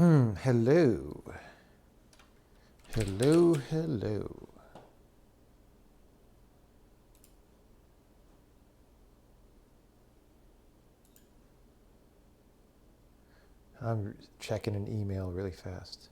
Hello. Hello, hello. I'm checking an email really fast.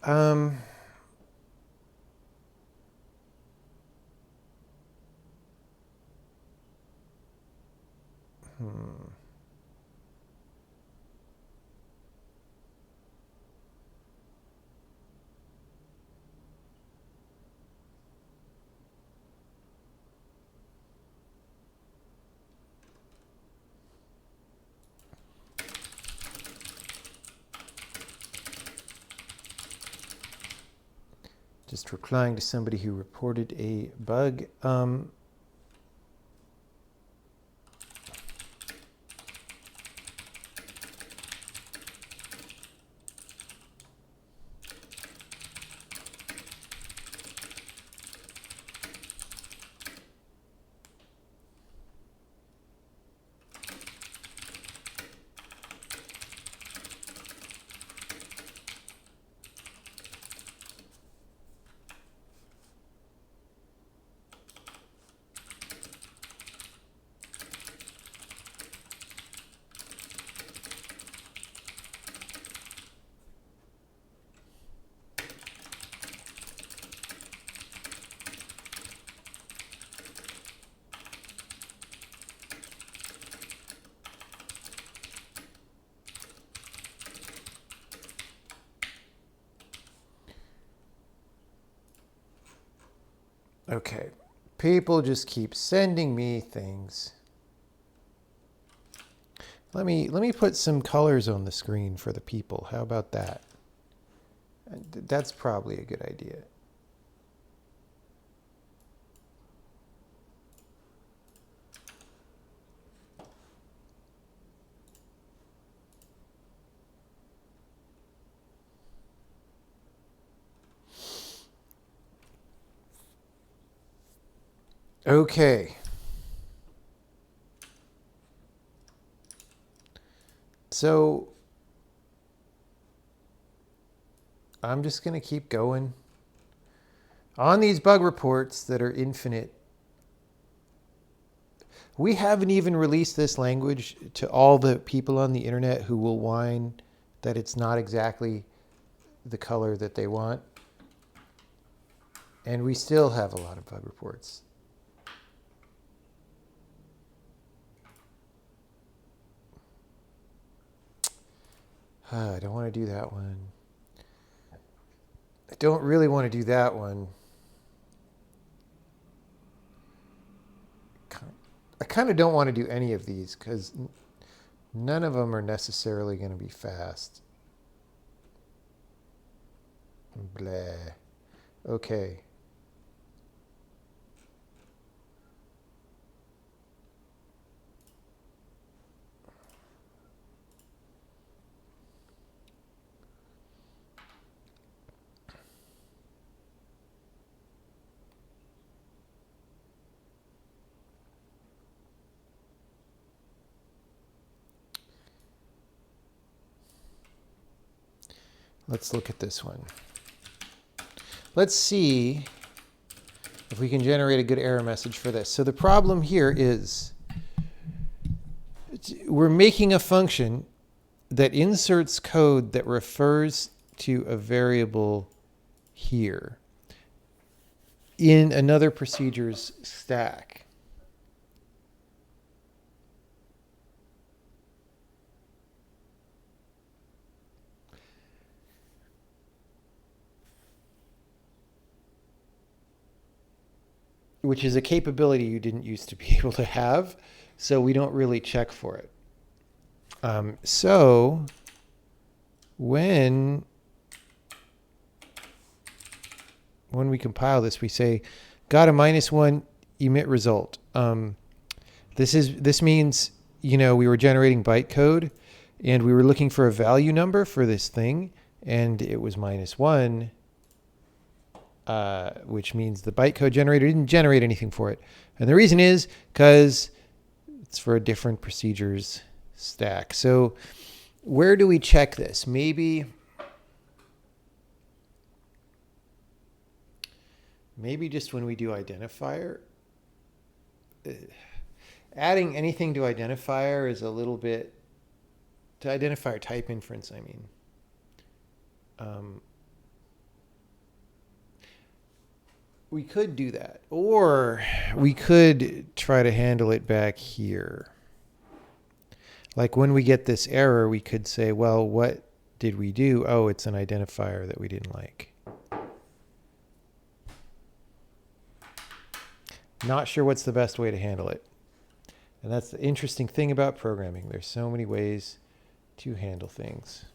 Um, hmm. Just replying to somebody who reported a bug. Okay. People just keep sending me things. Let me put some colors on the screen for the people. How about that? That's probably a good idea. Okay. So I'm just going to keep going on these bug reports that are infinite. We haven't even released this language to all the people on the internet who will whine that it's not exactly the color that they want. And we still have a lot of bug reports. I don't want to do that one. I don't really want to do that one. I kind of don't want to do any of these because none of them are necessarily going to be fast. Blah. Okay. Let's look at this one. Let's see if we can generate a good error message for this. So the problem here is we're making a function that inserts code that refers to a variable here in another procedure's stack. Which is a capability you didn't used to be able to have, so we don't really check for it. So when we compile this, we say, got a -1 emit result. This means, we were generating bytecode and we were looking for a value number for this thing, and it was -1. Which means the bytecode generator didn't generate anything for it. And the reason is because it's for a different procedures stack. So where do we check this? Maybe just when we do identifier. Adding anything to identifier is a little bit, to identifier type inference, I mean. We could do that, or we could try to handle it back here. Like when we get this error, we could say, well, what did we do? Oh, it's an identifier that we didn't like. Not sure what's the best way to handle it. And that's the interesting thing about programming. There's so many ways to handle things.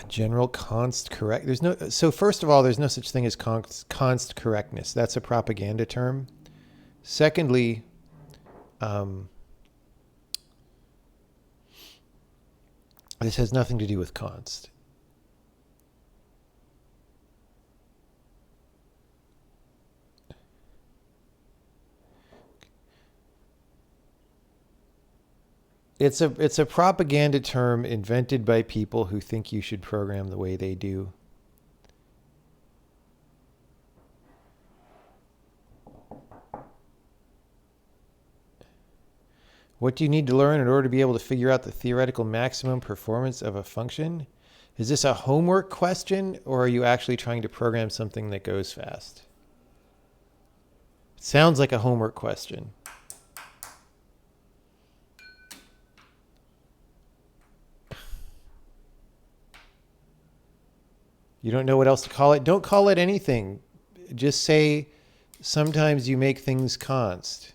General const correct. So first of all, there's no such thing as const correctness. That's a propaganda term. Secondly, this has nothing to do with const. It's a propaganda term invented by people who think you should program the way they do. What do you need to learn in order to be able to figure out the theoretical maximum performance of a function? Is this a homework question, or are you actually trying to program something that goes fast? It sounds like a homework question. You don't know what else to call it? Don't call it anything. Just say, sometimes you make things const.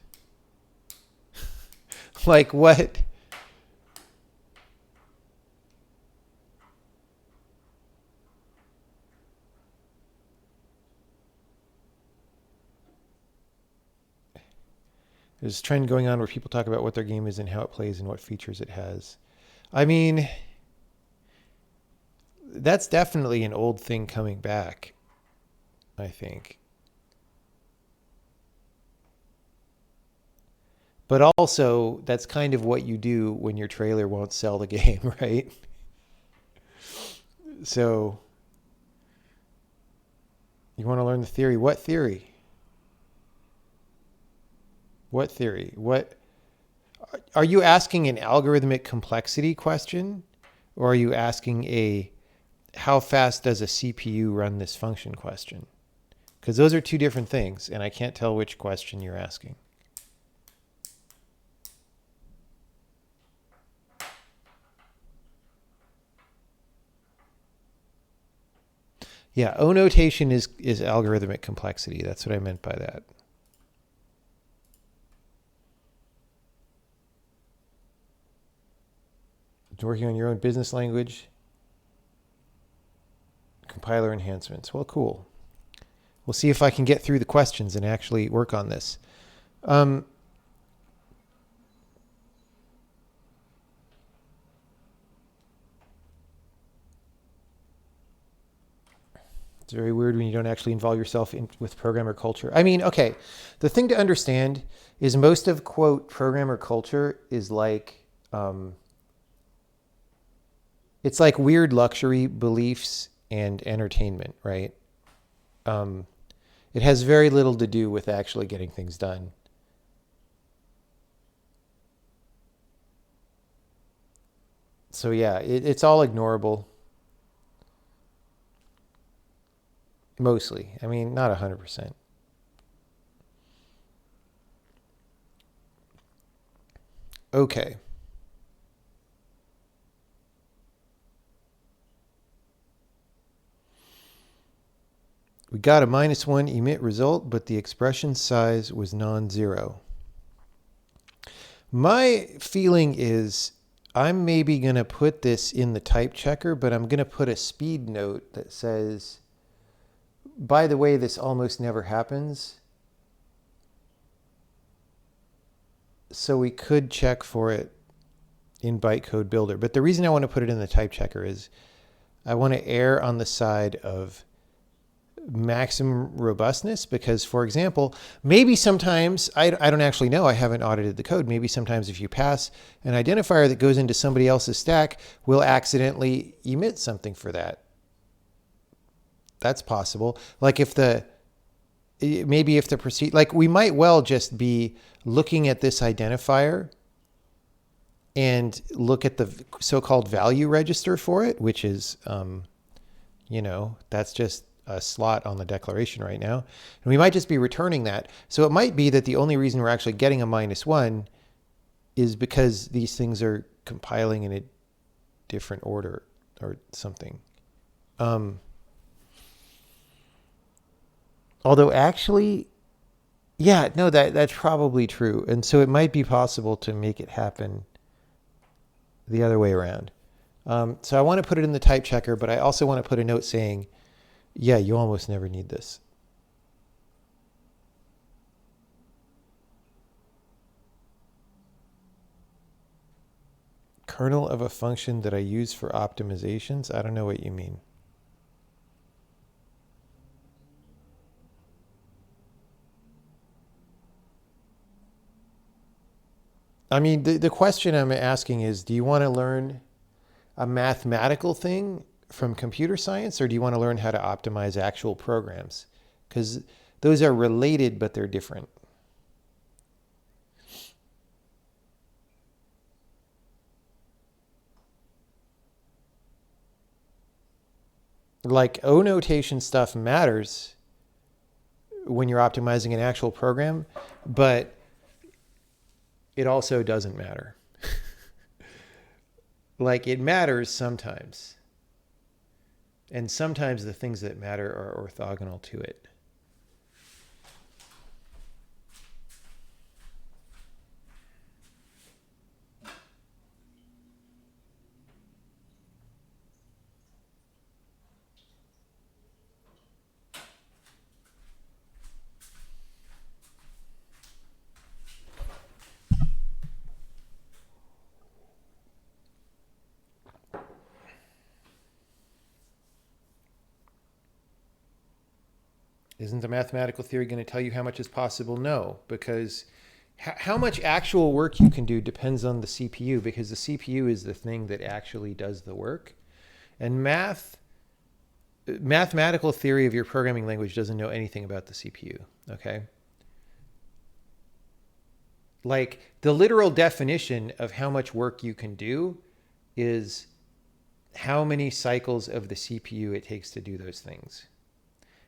Like what? There's a trend going on where people talk about what their game is and how it plays and what features it has. I mean, that's definitely an old thing coming back, I think. But also, that's kind of what you do when your trailer won't sell the game, right? So, you want to learn the theory. What theory? What theory? What? Are you asking an algorithmic complexity question? Or are you asking a how fast does a CPU run this function question? Because those are two different things, and I can't tell which question you're asking. Yeah, O notation is algorithmic complexity. That's what I meant by that. Working on your own business language. Compiler enhancements. Well, cool. We'll see if I can get through the questions and actually work on this. It's very weird when you don't actually involve yourself with programmer culture. I mean, okay, the thing to understand is most of, quote, programmer culture is like, it's like weird luxury beliefs and entertainment, right? It has very little to do with actually getting things done. So yeah, it's all ignorable. Mostly. I mean, not 100%. Okay. We got a -1 emit result, but the expression size was non-zero. My feeling is I'm maybe going to put this in the type checker, but I'm going to put a speed note that says, by the way, this almost never happens. So we could check for it in bytecode builder. But the reason I want to put it in the type checker is I want to err on the side of maximum robustness because, for example, maybe sometimes, I don't actually know, I haven't audited the code. Maybe sometimes if you pass an identifier that goes into somebody else's stack, we'll accidentally emit something for that. That's possible. Like if the proceed, like we might well just be looking at this identifier and look at the so-called value register for it, which is, that's just a slot on the declaration right now. And we might just be returning that. So it might be that the only reason we're actually getting a -1 is because these things are compiling in a different order or something. Although actually, yeah, no, that's probably true. And so it might be possible to make it happen the other way around. So I want to put it in the type checker, but I also want to put a note saying, yeah, you almost never need this. Kernel of a function that I use for optimizations? I don't know what you mean. I mean, the question I'm asking is, do you want to learn a mathematical thing from computer science, or do you want to learn how to optimize actual programs? Because those are related, but they're different. Like O notation stuff matters when you're optimizing an actual program, but it also doesn't matter. Like it matters sometimes. And sometimes the things that matter are orthogonal to it. Isn't the mathematical theory going to tell you how much is possible? No, because how much actual work you can do depends on the CPU, because the CPU is the thing that actually does the work. And mathematical theory of your programming language doesn't know anything about the CPU, okay? Like the literal definition of how much work you can do is how many cycles of the CPU it takes to do those things.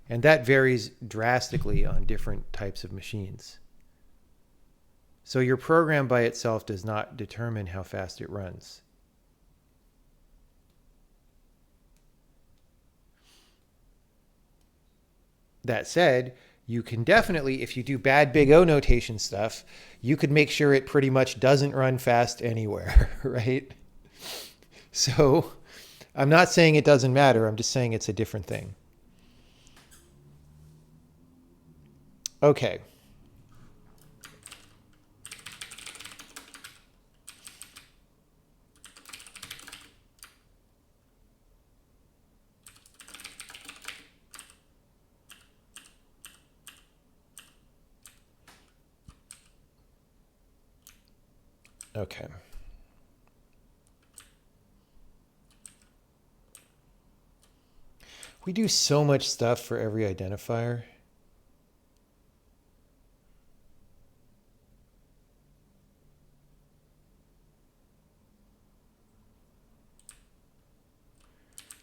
And that varies drastically on different types of machines. So your program by itself does not determine how fast it runs. That said, you can definitely, if you do bad big O notation stuff, you could make sure it pretty much doesn't run fast anywhere, right? So I'm not saying it doesn't matter. I'm just saying it's a different thing. Okay. Okay. We do so much stuff for every identifier.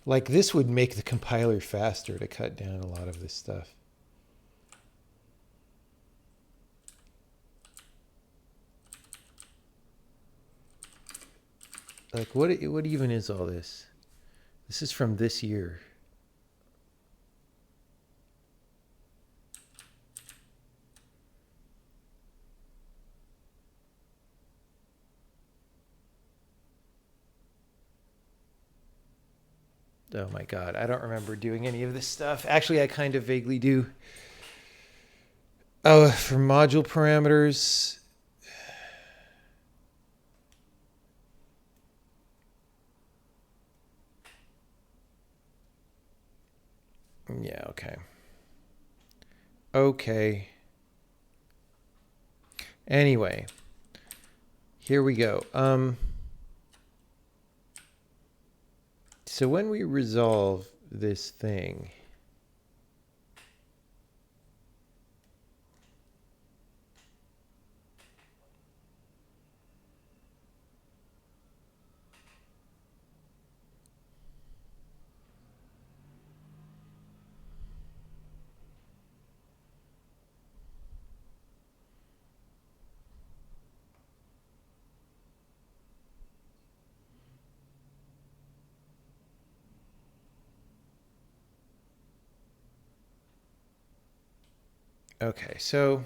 Like this would make the compiler faster to cut down a lot of this stuff. Like what even is all this? This is from this year. Oh my God, I don't remember doing any of this stuff. Actually, I kind of vaguely do. Oh, for module parameters. Yeah, okay. Okay. Anyway, here we go. So when we resolve this thing, okay, so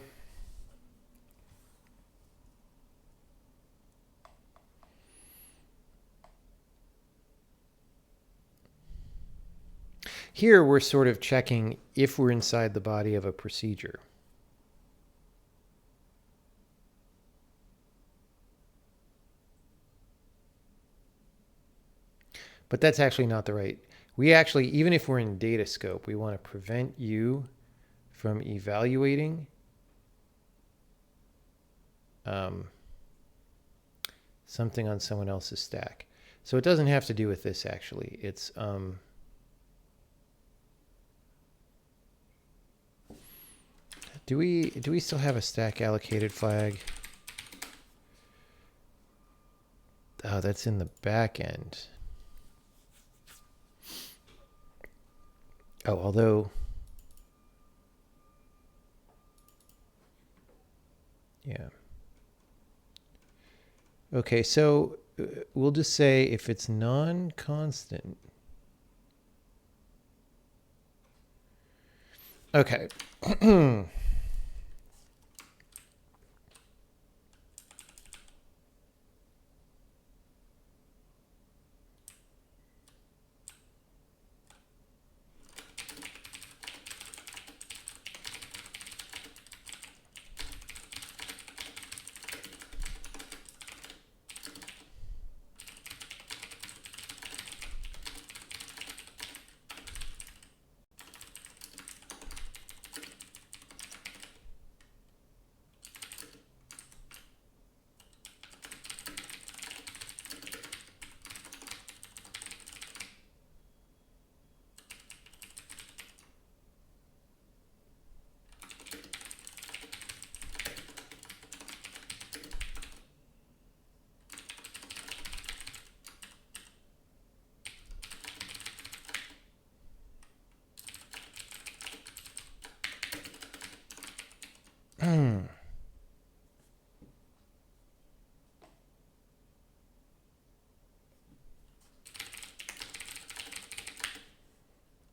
here we're sort of checking if we're inside the body of a procedure. But that's actually not the right. We actually, even if we're in data scope, we want to prevent you from evaluating something on someone else's stack. So it doesn't have to do with this actually. It's do we still have a stack allocated flag? Oh, that's in the back end. Oh, although, yeah. Okay, so we'll just say if it's non-constant. Okay.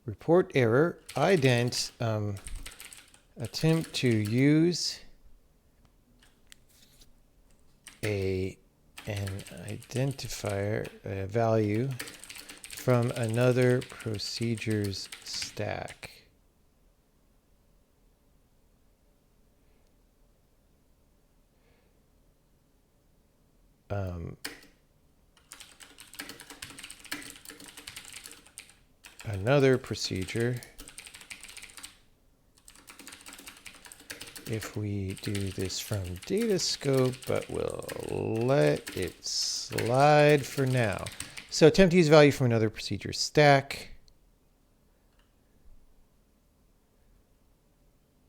Report error, ident, attempt to use an identifier value from another procedure's stack. Another procedure, if we do this from data scope, but we'll let it slide for now. So attempt to use value from another procedure stack.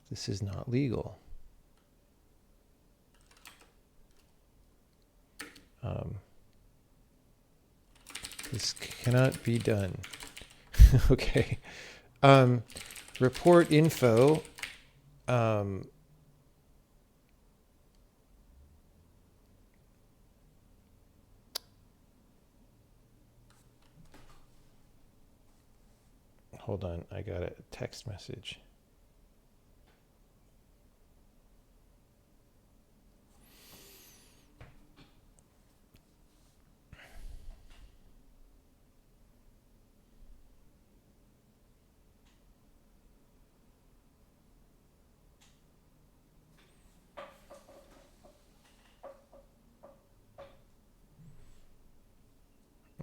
This is not legal. This cannot be done. Okay. Report info. Hold on, I got a text message.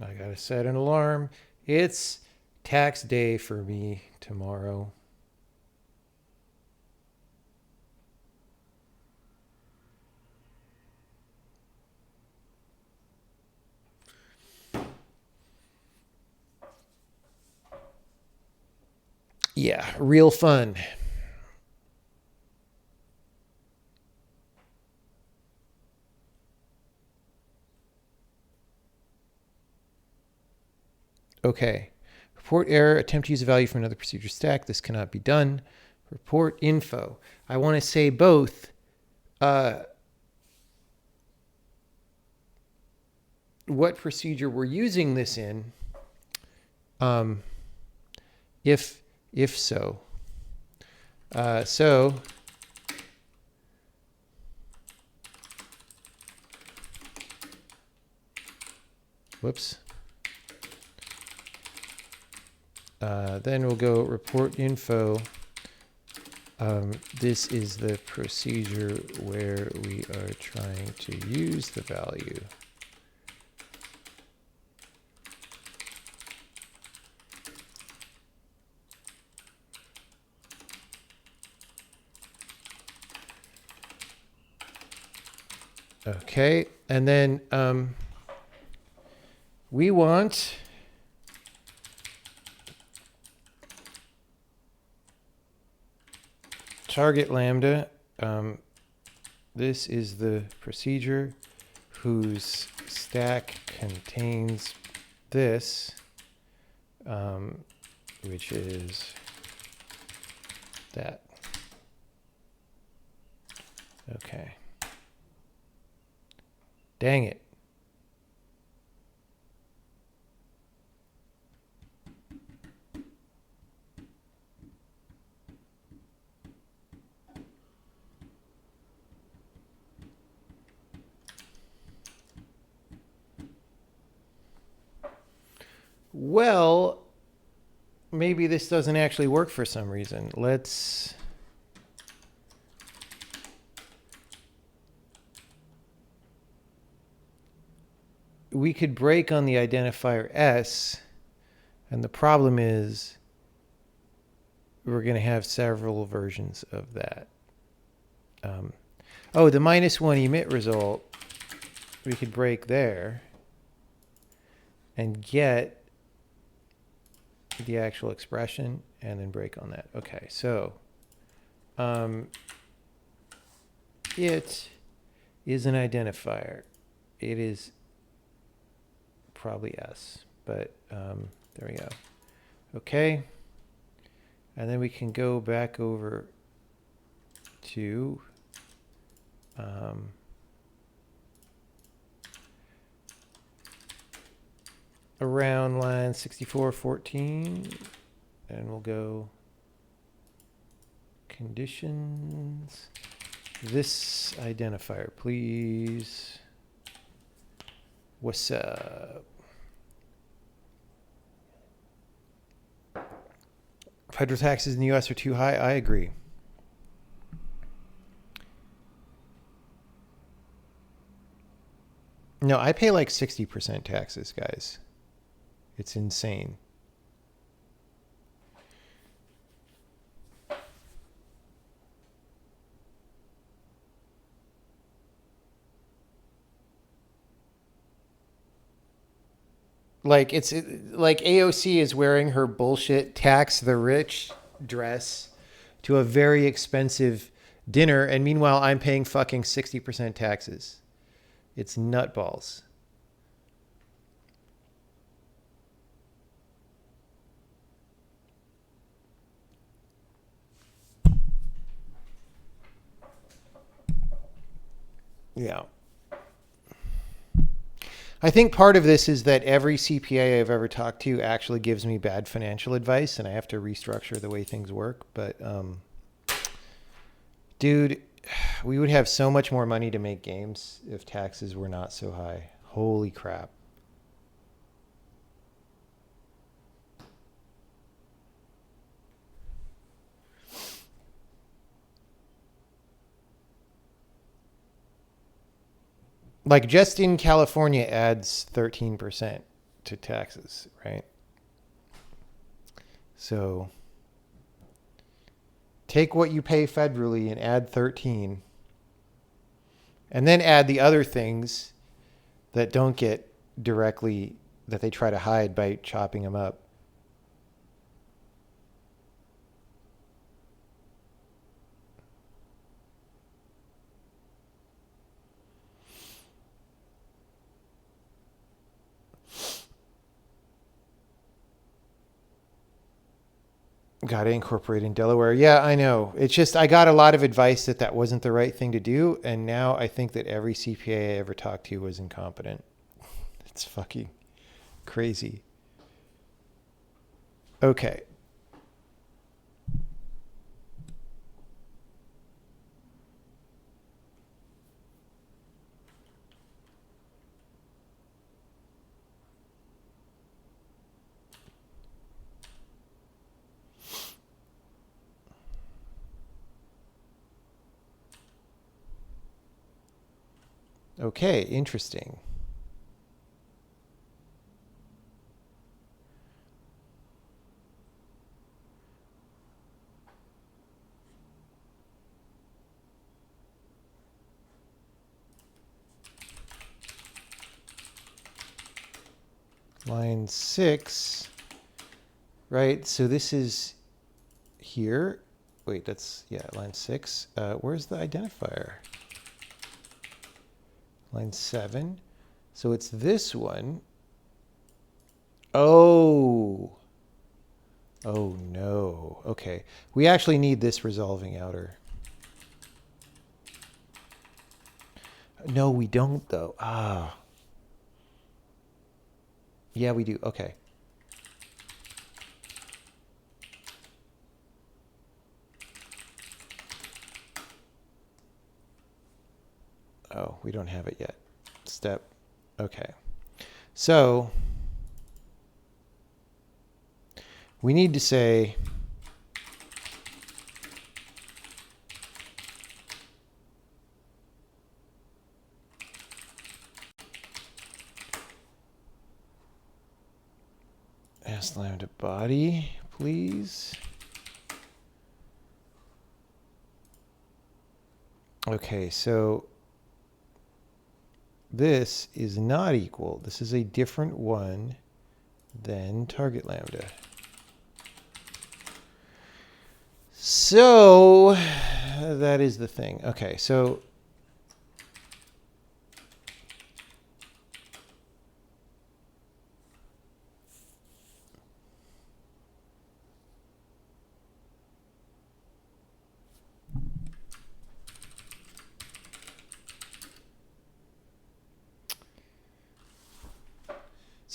I gotta set an alarm. It's tax day for me tomorrow. Yeah, real fun. Okay. Report error. Attempt to use a value from another procedure stack. This cannot be done. Report info. I want to say both. What procedure we're using this in. If so. Whoops. Then we'll go report info. This is the procedure where we are trying to use the value. Okay, and then we want target lambda. This is the procedure whose stack contains this, which is that. Okay. Dang it. Well, maybe this doesn't actually work for some reason. We could break on the identifier S, and the problem is we're going to have several versions of that. Oh, the -1 emit result, we could break there and get the actual expression and then break on that. Okay, so it is an identifier. It is probably S, but there we go. Okay, and then we can go back over to around line 6414, and we'll go conditions. This identifier, please. What's up? Federal taxes in the U.S. are too high. I agree. No, I pay like 60% taxes, guys. It's insane. Like it's like AOC is wearing her bullshit tax the rich dress to a very expensive dinner, and meanwhile I'm paying fucking 60% taxes. It's nutballs. Yeah. I think part of this is that every CPA I've ever talked to actually gives me bad financial advice, and I have to restructure the way things work. But, dude, we would have so much more money to make games if taxes were not so high. Holy crap. Like just in California adds 13% to taxes, right? So take what you pay federally and add 13, and then add the other things that don't get directly, that they try to hide by chopping them up. Got to incorporate in Delaware. Yeah, I know. It's just I got a lot of advice that that wasn't the right thing to do, and now I think that every CPA I ever talked to was incompetent. It's fucking crazy. Okay. Okay, interesting. Line 6, right? So this is here. Wait, that's, yeah, line 6. Where's the identifier? Line 7. So it's this one. Oh. Oh, no. Okay. We actually need this resolving outer. No, we don't, though. Ah. Yeah, we do. Okay. Oh, we don't have it yet. Step. Okay. So we need to say ask lambda body, please. Okay, so this is not equal. This is a different one than target lambda. So that is the thing. Okay, so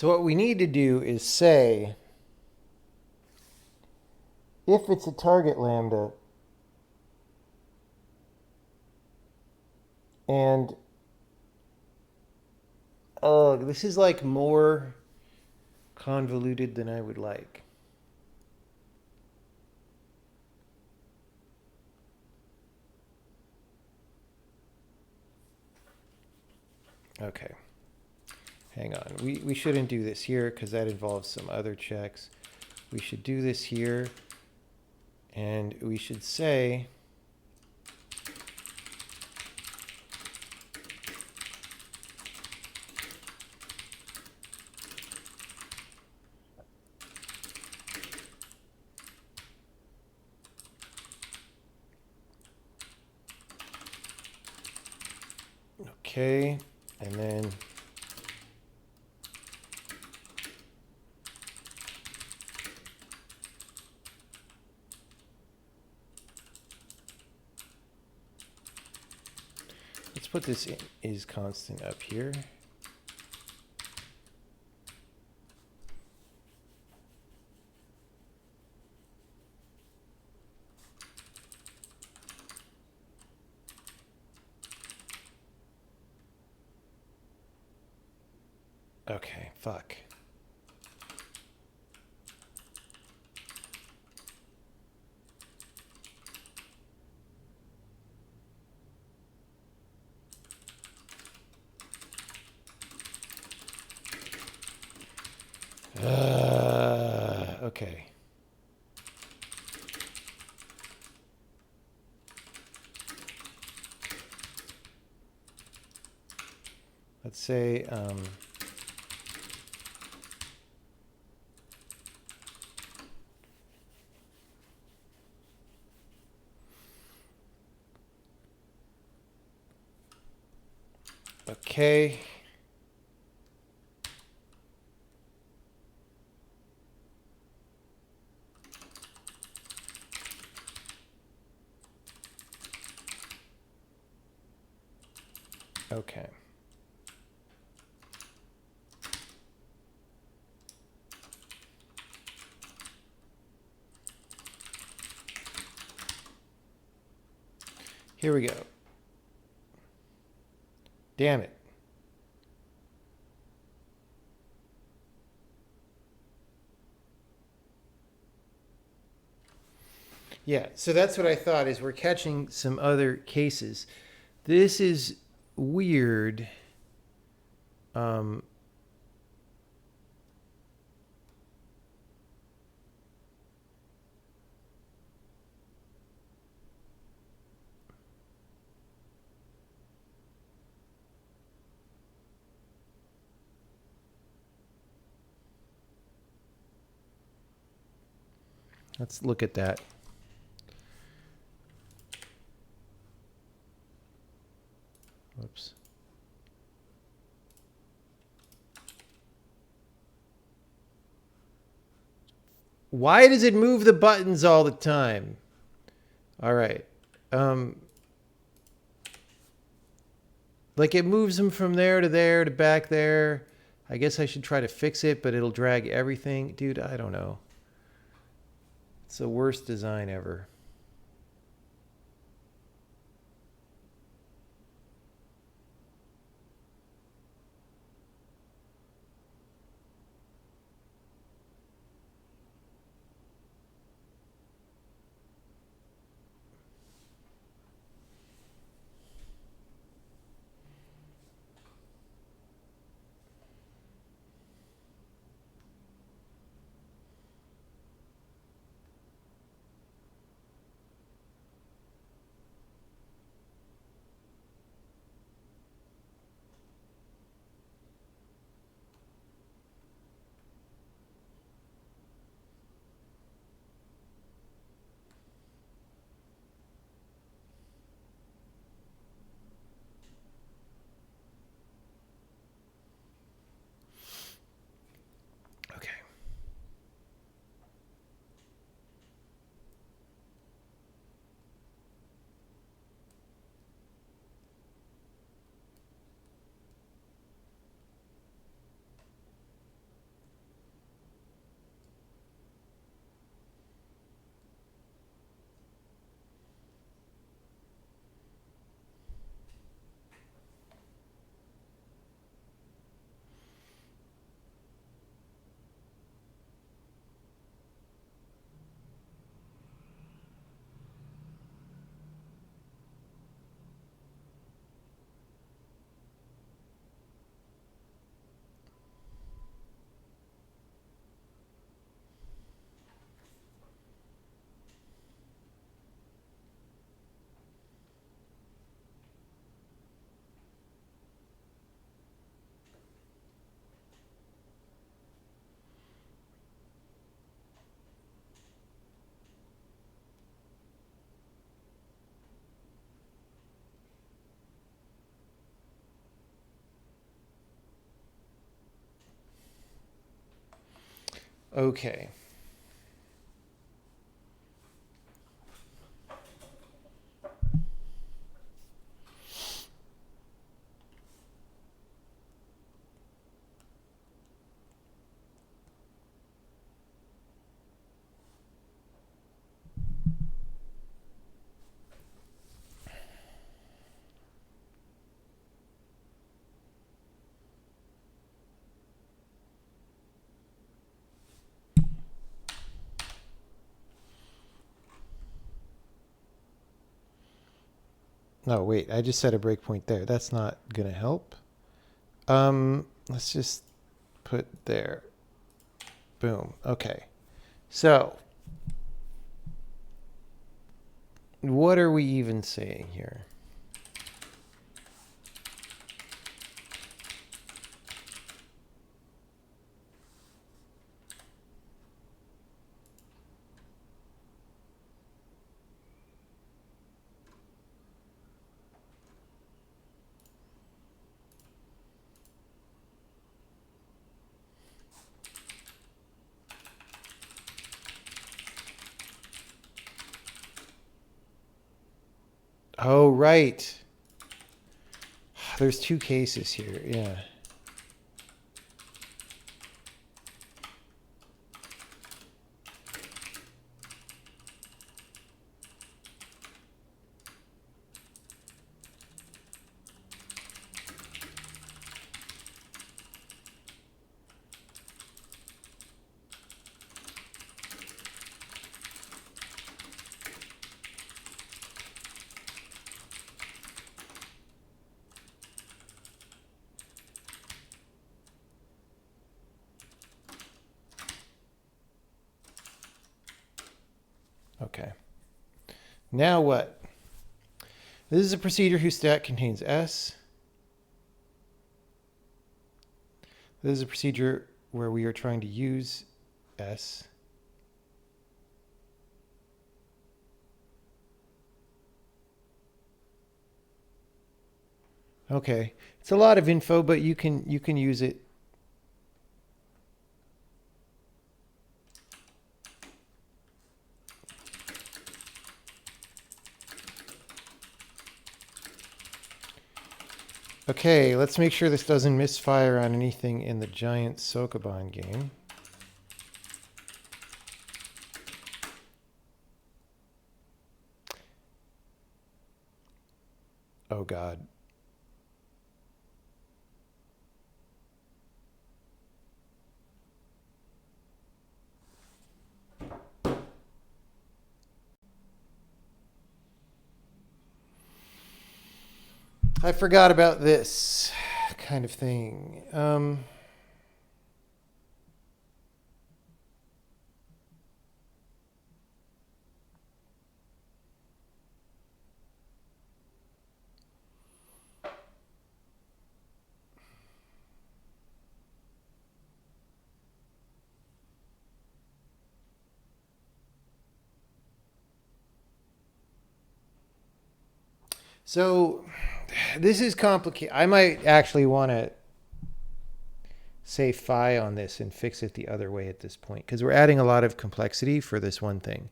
what we need to do is say, if it's a target lambda and oh, this is like more convoluted than I would like. Okay. Hang on. We shouldn't do this here because that involves some other checks. We should do this here. And we should say okay, and then put this in, is constant up here. Okay, fuck. Okay. Let's say, okay. Okay. Here we go. Damn it. Yeah, so that's what I thought is we're catching some other cases. This is weird. Let's look at that. Whoops. Why does it move the buttons all the time? All right. Like it moves them from there to back there. I guess I should try to fix it, but it'll drag everything. Dude, I don't know. It's the worst design ever. Okay. Okay. No, wait, I just set a breakpoint there. That's not going to help. Let's just put there. Boom. Okay. So, what are we even saying here? Oh, right. There's two cases here. Yeah. Okay. Now what? This is a procedure whose stat contains S. This is a procedure where we are trying to use S. Okay. It's a lot of info, but you can use it. Okay, let's make sure this doesn't misfire on anything in the giant Sokoban game. Oh God. I forgot about this kind of thing. So this is complicated. I might actually want to say phi on this and fix it the other way at this point because we're adding a lot of complexity for this one thing.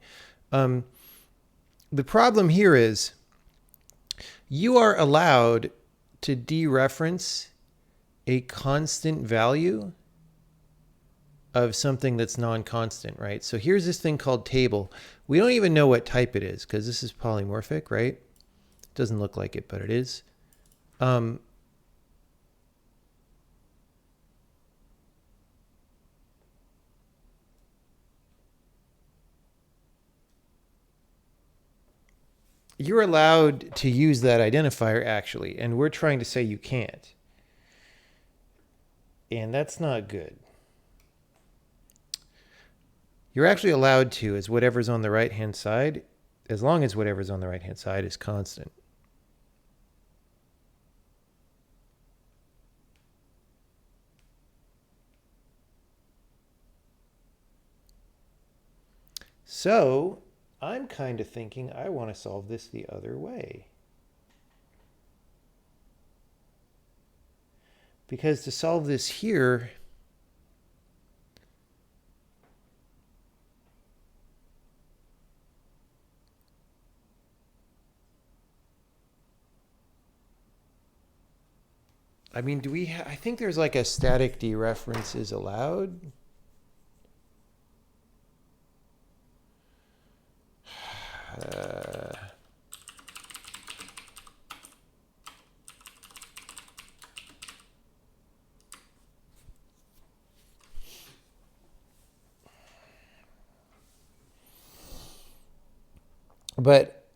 The problem here is you are allowed to dereference a constant value of something that's non-constant, right? So here's this thing called table. We don't even know what type it is because this is polymorphic, right? It doesn't look like it, but it is. You're allowed to use that identifier actually, and we're trying to say you can't. And that's not good. You're actually allowed to as whatever's on the right-hand side, as long as whatever's on the right-hand side is constant. So I'm kind of thinking I want to solve this the other way. Because to solve this here, I mean, do we I think there's like a static dereference is allowed. But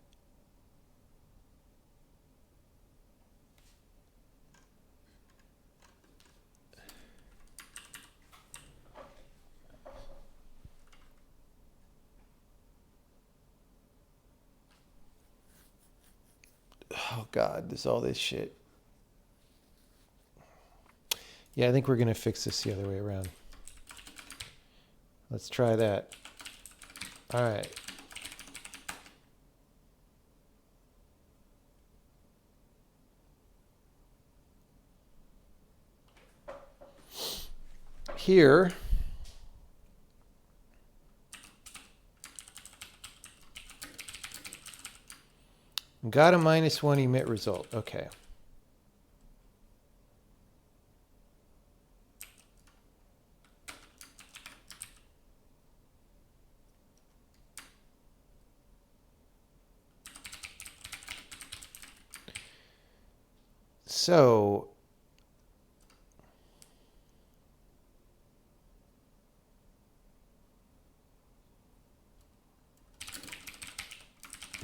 God, there's all this shit. Yeah, I think we're going to fix this the other way around. Let's try that. All right. Here, got a -1 emit result. Okay. So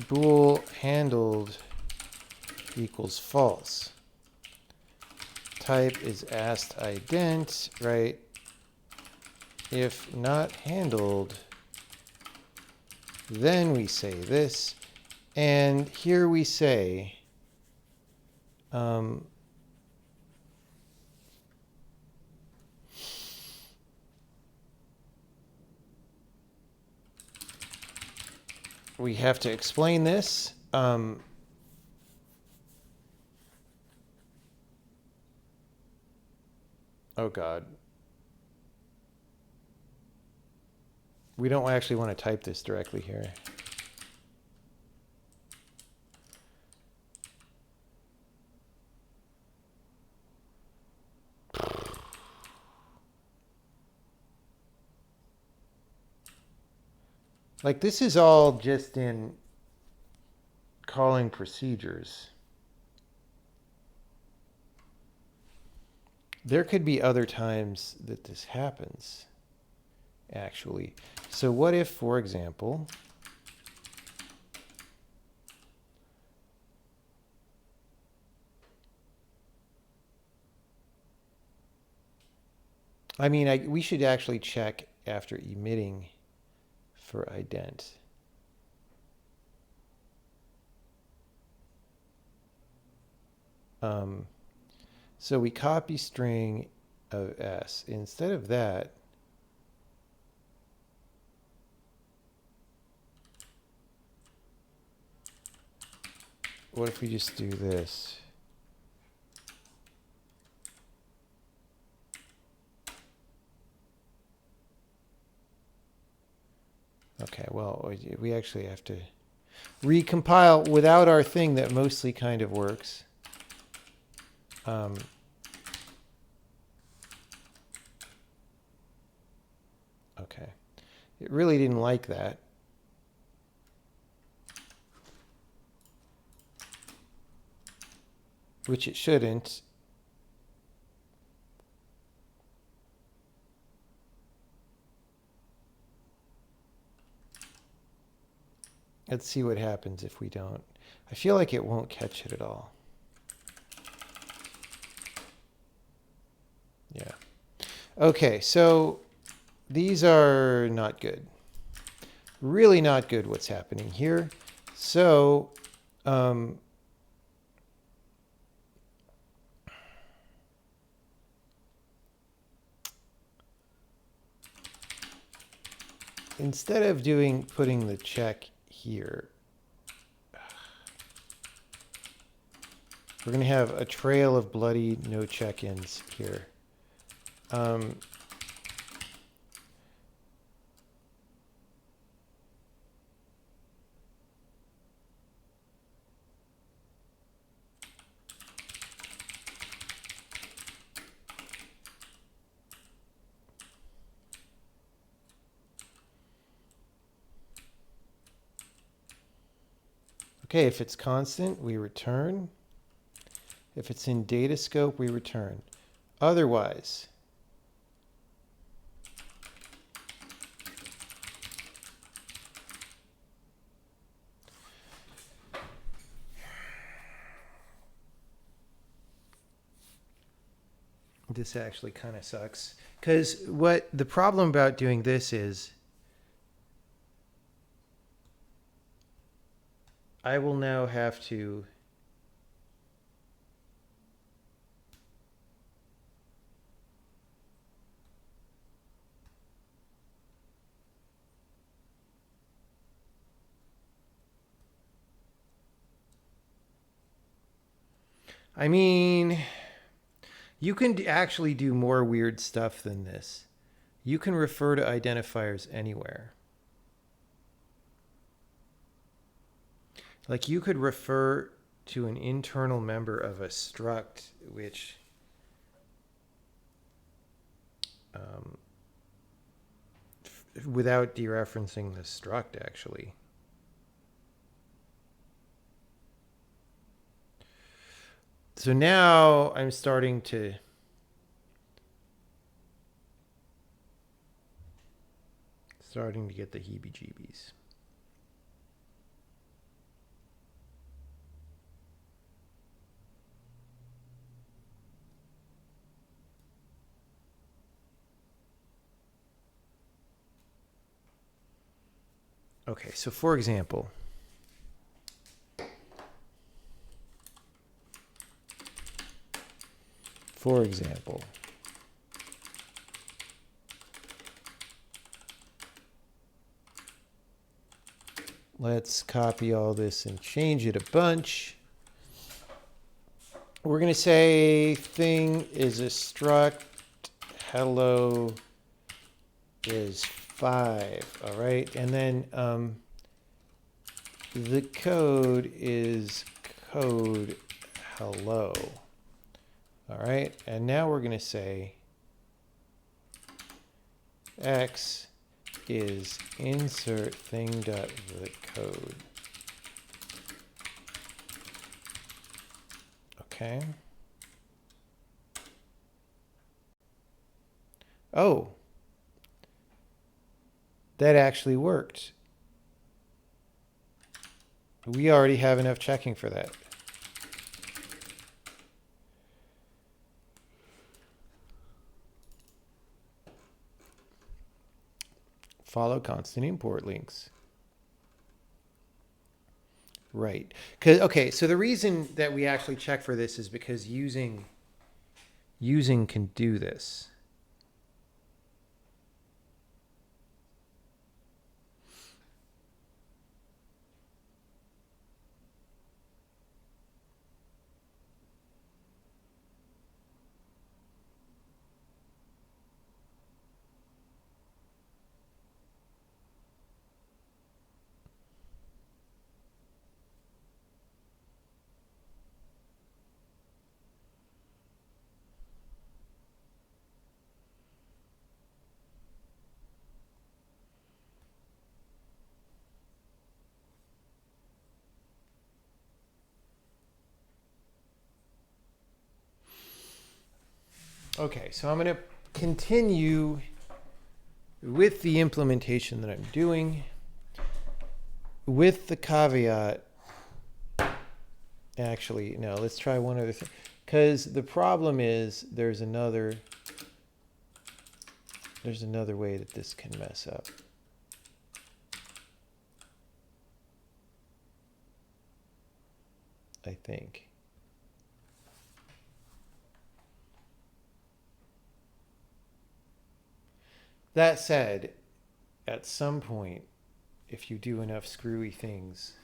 bool handled equals false. Type is asked ident, right? If not handled, then we say this. And here we say, we have to explain this. Oh God. We don't actually want to type this directly here. Like, this is all just in calling procedures. There could be other times that this happens, actually. So what if, for example, I mean, we should actually check after emitting for ident. So we copy string of S. Instead of that, what if we just do this? Okay, well, we actually have to recompile without our thing that mostly kind of works. Okay. It really didn't like that. Which it shouldn't. Let's see what happens if we don't. I feel like it won't catch it at all. Yeah. Okay, so these are not good. Really not good what's happening here. So, instead of putting the check here, we're going to have a trail of bloody no check-ins here. Okay, if it's constant, we return. If it's in data scope, we return. Otherwise, this actually kind of sucks. Because what the problem about doing this is, I will now have to I mean, you can actually do more weird stuff than this. You can refer to identifiers anywhere. Like you could refer to an internal member of a struct, which without dereferencing the struct, actually. So now I'm starting to get the heebie-jeebies. Okay, so for example, let's copy all this and change it a bunch. We're going to say thing is a struct, hello is 5, all right? And then the code is code hello, all right? And now we're going to say x is insert thing.theCode. Okay. Oh, that actually worked. We already have enough checking for that. Follow constant import links. Right. Okay, so the reason that we actually check for this is because using can do this. Okay, so I'm going to continue with the implementation that I'm doing with the caveat. Actually, no, let's try one other thing. Because the problem is there's another way that this can mess up. I think. That said, at some point, if you do enough screwy things,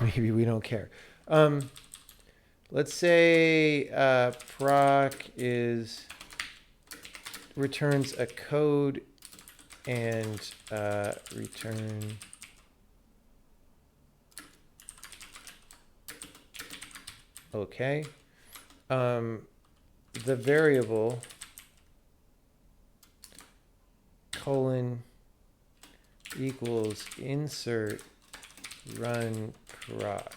maybe we don't care. Let's say proc returns a code and return okay. The variable colon equals insert run proc.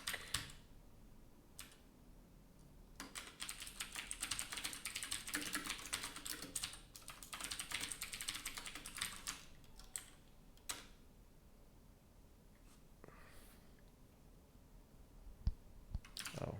Oh.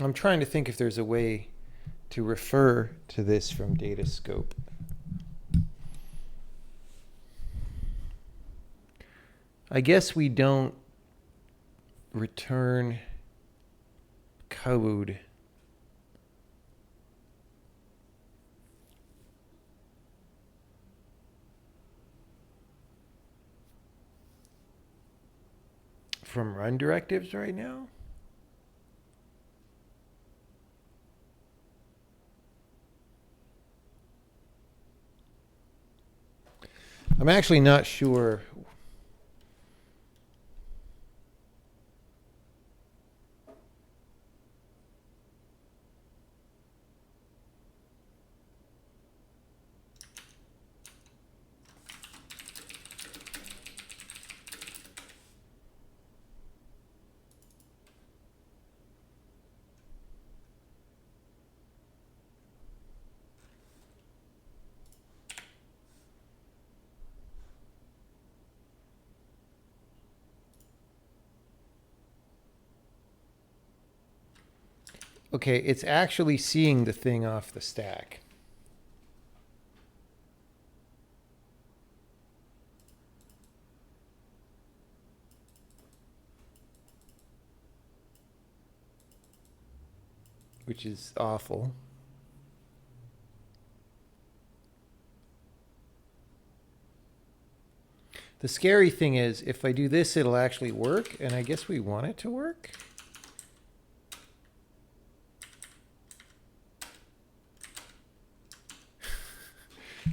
I'm trying to think if there's a way to refer to this from Datascope. I guess we don't return code from run directives right now. I'm actually not sure. Okay, it's actually seeing the thing off the stack. Which is awful. The scary thing is, if I do this, it'll actually work, and I guess we want it to work.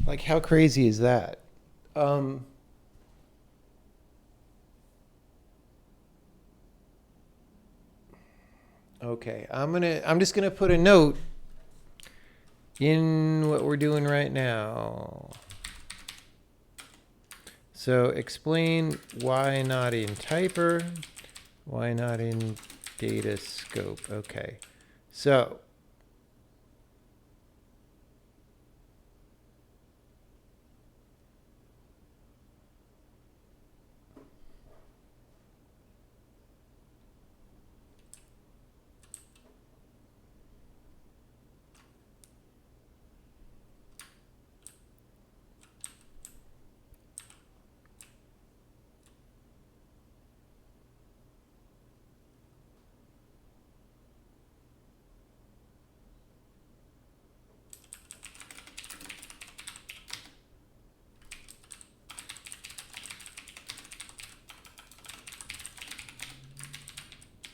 Like, how crazy is that? Okay, I'm just gonna put a note in what we're doing right now. So explain why not in Typer, why not in Datascope. Okay, so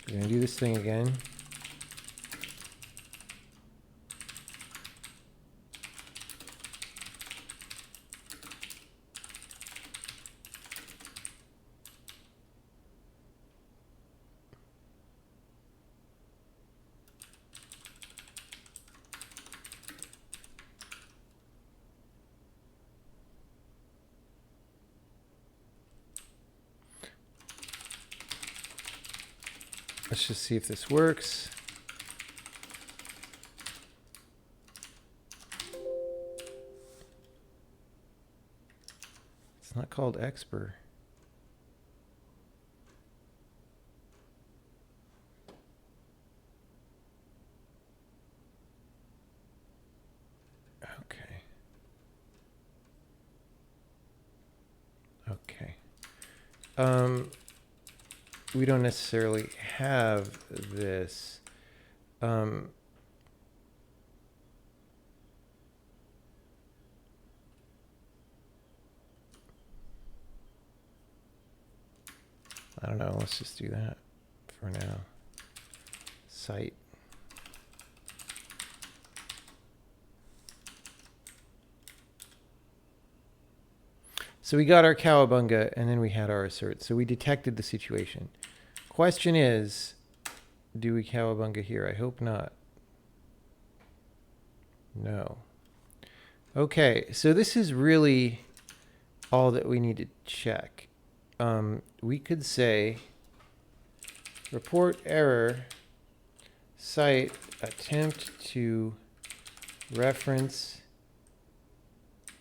we're gonna do this thing again. Let's just see if this works. It's not called Expr. Okay. Okay. We don't necessarily have this. I don't know. Let's just do that for now. Site. So we got our cowabunga, and then we had our assert. So we detected the situation. Question is, do we cowabunga here? I hope not. No. Okay, so this is really all that we need to check. We could say report error site attempt to reference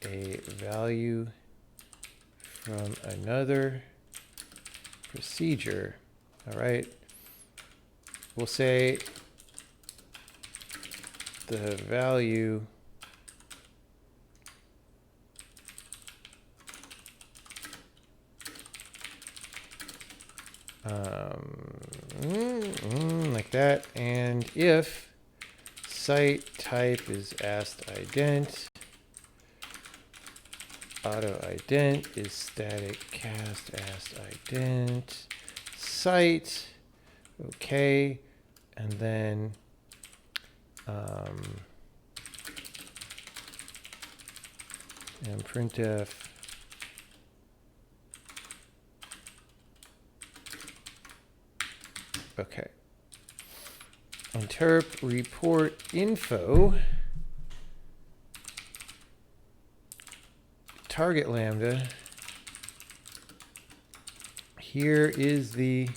a value from another procedure. All right. We'll say the value like that, and if site type is asked ident, auto ident is static cast asked ident site, okay, and then and printf okay. Interp report info target lambda. Here is the,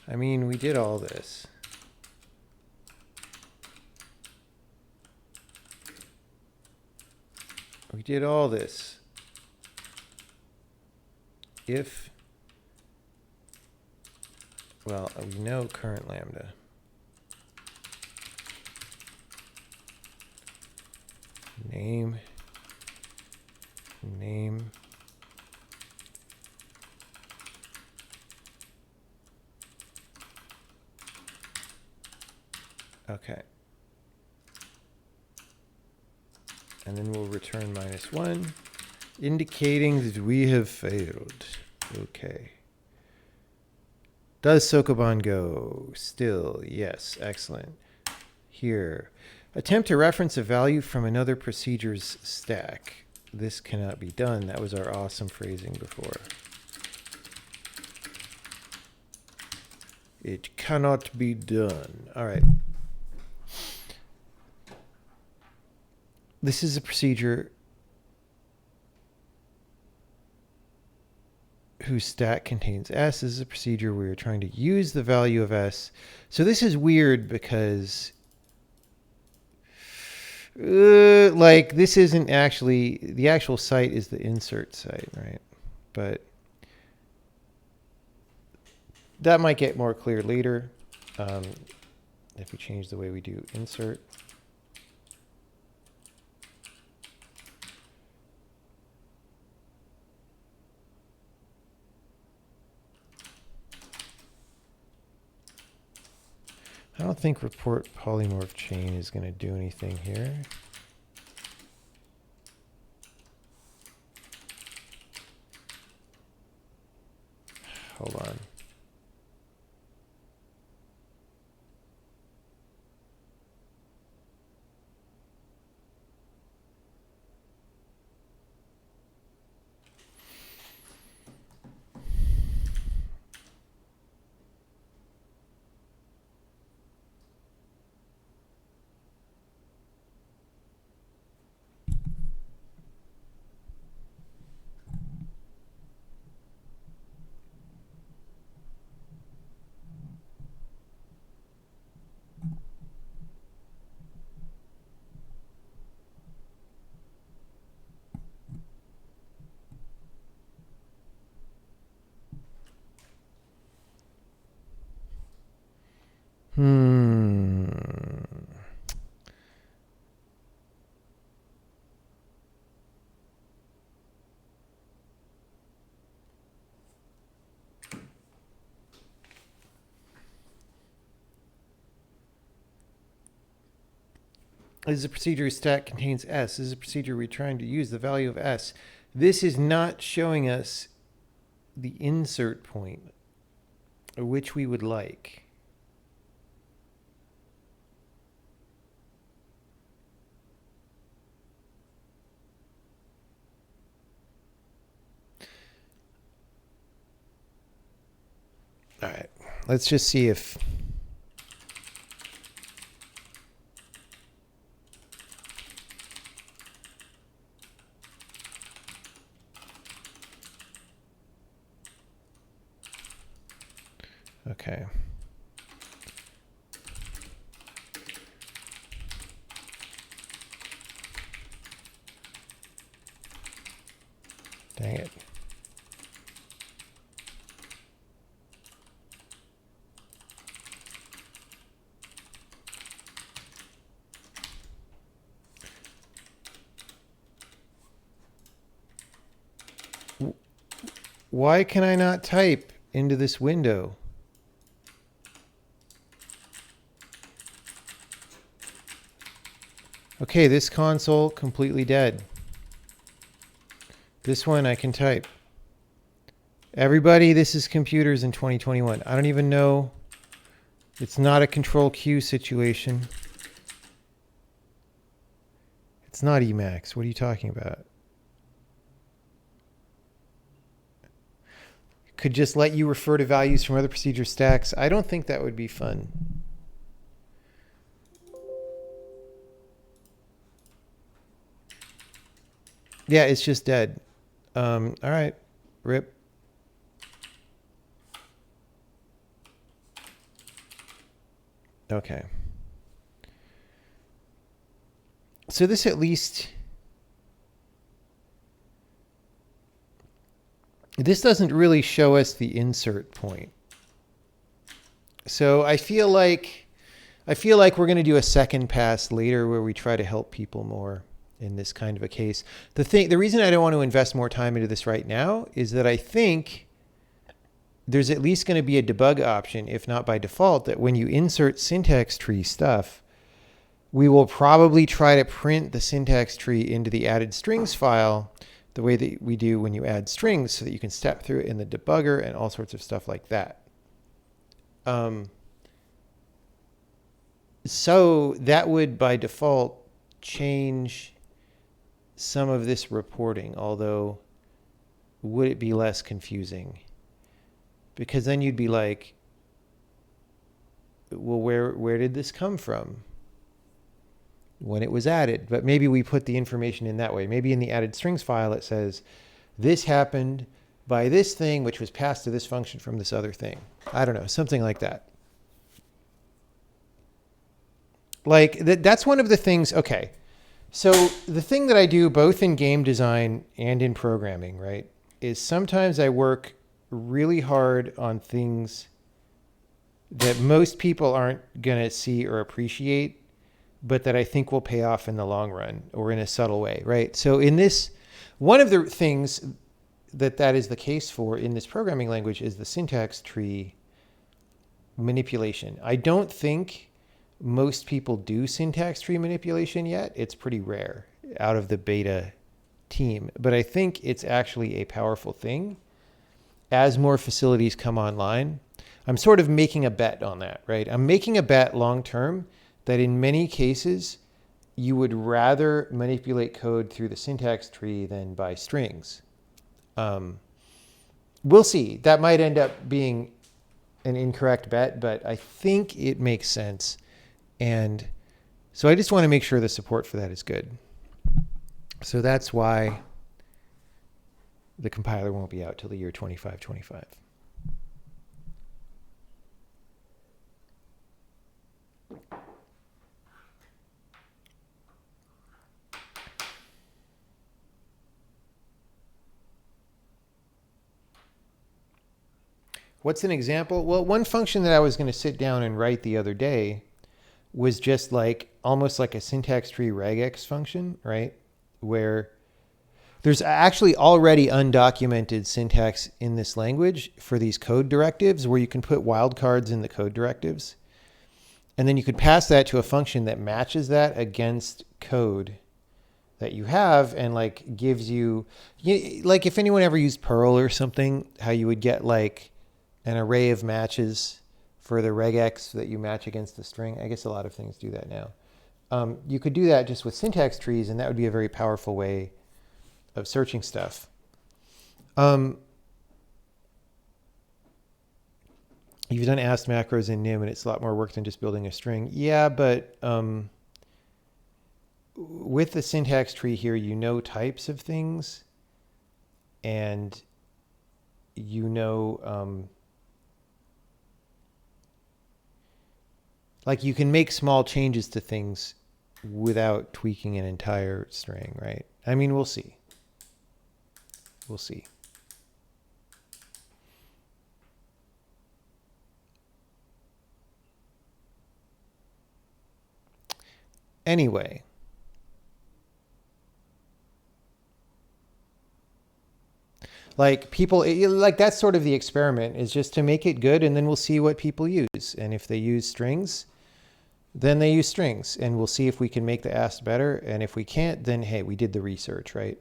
I mean, we did all this. We did all this. If, well, we know current lambda. Name. Okay. And then we'll return -1, indicating that we have failed. Okay. Does Sokoban go? Still, yes. Excellent. Here. Attempt to reference a value from another procedure's stack. This cannot be done. That was our awesome phrasing before. It cannot be done. All right. This is a procedure whose stack contains S. This is a procedure where you're trying to use the value of S. So this is weird because like this isn't actually, the actual site is the insert site, right? But that might get more clear later if we change the way we do insert. I don't think report polymorph chain is going to do anything here. Hold on. This is a procedure whose stack contains S. This is a procedure we're trying to use the value of S. This is not showing us the insert point, which we would like. All right, let's just see if okay. Dang it. Why can I not type into this window? Okay, this console completely dead. This one I can type. Everybody, this is computers in 2021. I don't even know. It's not a control Q situation. It's not Emacs. What are you talking about? Could just let you refer to values from other procedure stacks. I don't think that would be fun. Yeah, it's just dead. All right, rip. Okay. So this at least, this doesn't really show us the insert point. So I feel like we're going to do a second pass later where we try to help people more in this kind of a case. The reason I don't want to invest more time into this right now is that I think there's at least going to be a debug option, if not by default, that when you insert syntax tree stuff, we will probably try to print the syntax tree into the added strings file the way that we do when you add strings so that you can step through it in the debugger and all sorts of stuff like that. So that would by default change some of this reporting, although would it be less confusing? Because then you'd be like, well, where did this come from when it was added? But maybe we put the information in that way. Maybe in the added strings file it says this happened by this thing which was passed to this function from this other thing. I don't know, something like that. Like that's one of the things. Okay, so the thing that I do both in game design and in programming, right, is sometimes I work really hard on things that most people aren't going to see or appreciate, but that I think will pay off in the long run or in a subtle way, right? So in this, one of the things that is the case for in this programming language is the syntax tree manipulation. I don't think most people do syntax tree manipulation yet. It's pretty rare out of the beta team, but I think it's actually a powerful thing. As more facilities come online, I'm sort of making a bet on that, right? I'm making a bet long term that in many cases, you would rather manipulate code through the syntax tree than by strings. We'll see. That might end up being an incorrect bet, but I think it makes sense. And so I just want to make sure the support for that is good. So that's why the compiler won't be out till the year 2525. What's an example? Well, one function that I was going to sit down and write the other day was just like almost like a syntax tree regex function, right? Where there's actually already undocumented syntax in this language for these code directives where you can put wildcards in the code directives. And then you could pass that to a function that matches that against code that you have and like gives you, like if anyone ever used Perl or something, how you would get like an array of matches for the regex that you match against the string. I guess a lot of things do that now. You could do that just with syntax trees, and that would be a very powerful way of searching stuff. You've done AST macros in NIM, and it's a lot more work than just building a string. Yeah, but with the syntax tree here, you know types of things, and you know, like you can make small changes to things without tweaking an entire string, right? I mean, we'll see. We'll see. Anyway. Like people, like that's sort of the experiment, is just to make it good, and then we'll see what people use. And if they use strings, then they use strings, and we'll see if we can make the ask better. And if we can't, then hey, we did the research, right?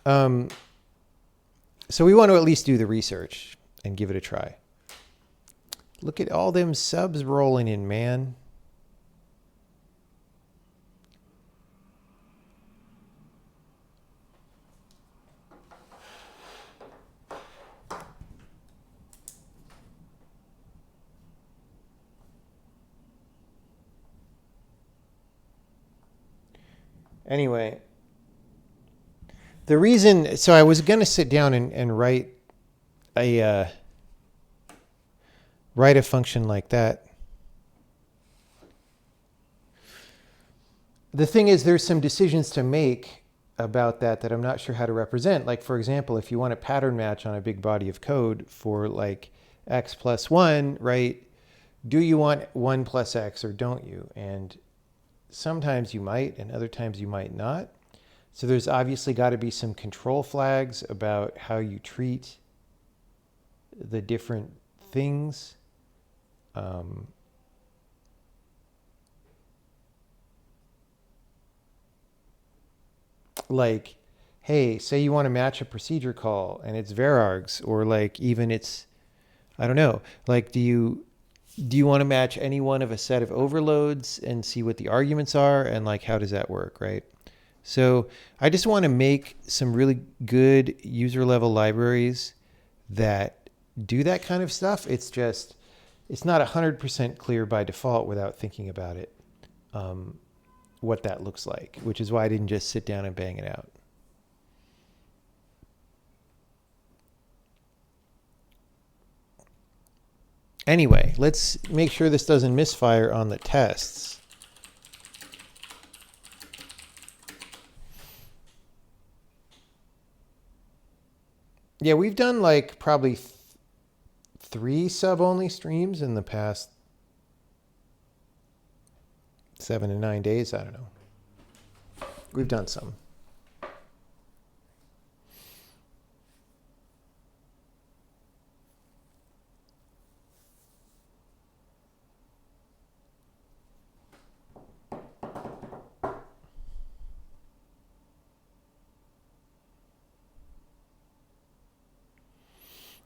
So we want to at least do the research and give it a try. Look at all them subs rolling in, man. Anyway, the reason, so I was going to sit down and write a function like that. The thing is, there's some decisions to make about that I'm not sure how to represent. Like, for example, if you want a pattern match on a big body of code for like x plus 1, right? Do you want 1 plus x or don't you? And sometimes you might, and other times you might not. So there's obviously got to be some control flags about how you treat the different things. Like, hey, say you want to match a procedure call and it's varargs, or like even it's, I don't know, like do you want to match any one of a set of overloads and see what the arguments are, and like how does that work, right? So I just want to make some really good user level libraries that do that kind of stuff. It's just, it's not 100% clear by default without thinking about it, what that looks like, which is why I didn't just sit down and bang it out. Anyway, let's make sure this doesn't misfire on the tests. Yeah, we've done like probably 3 sub-only streams in the past 7 to 9 days. I don't know. We've done some.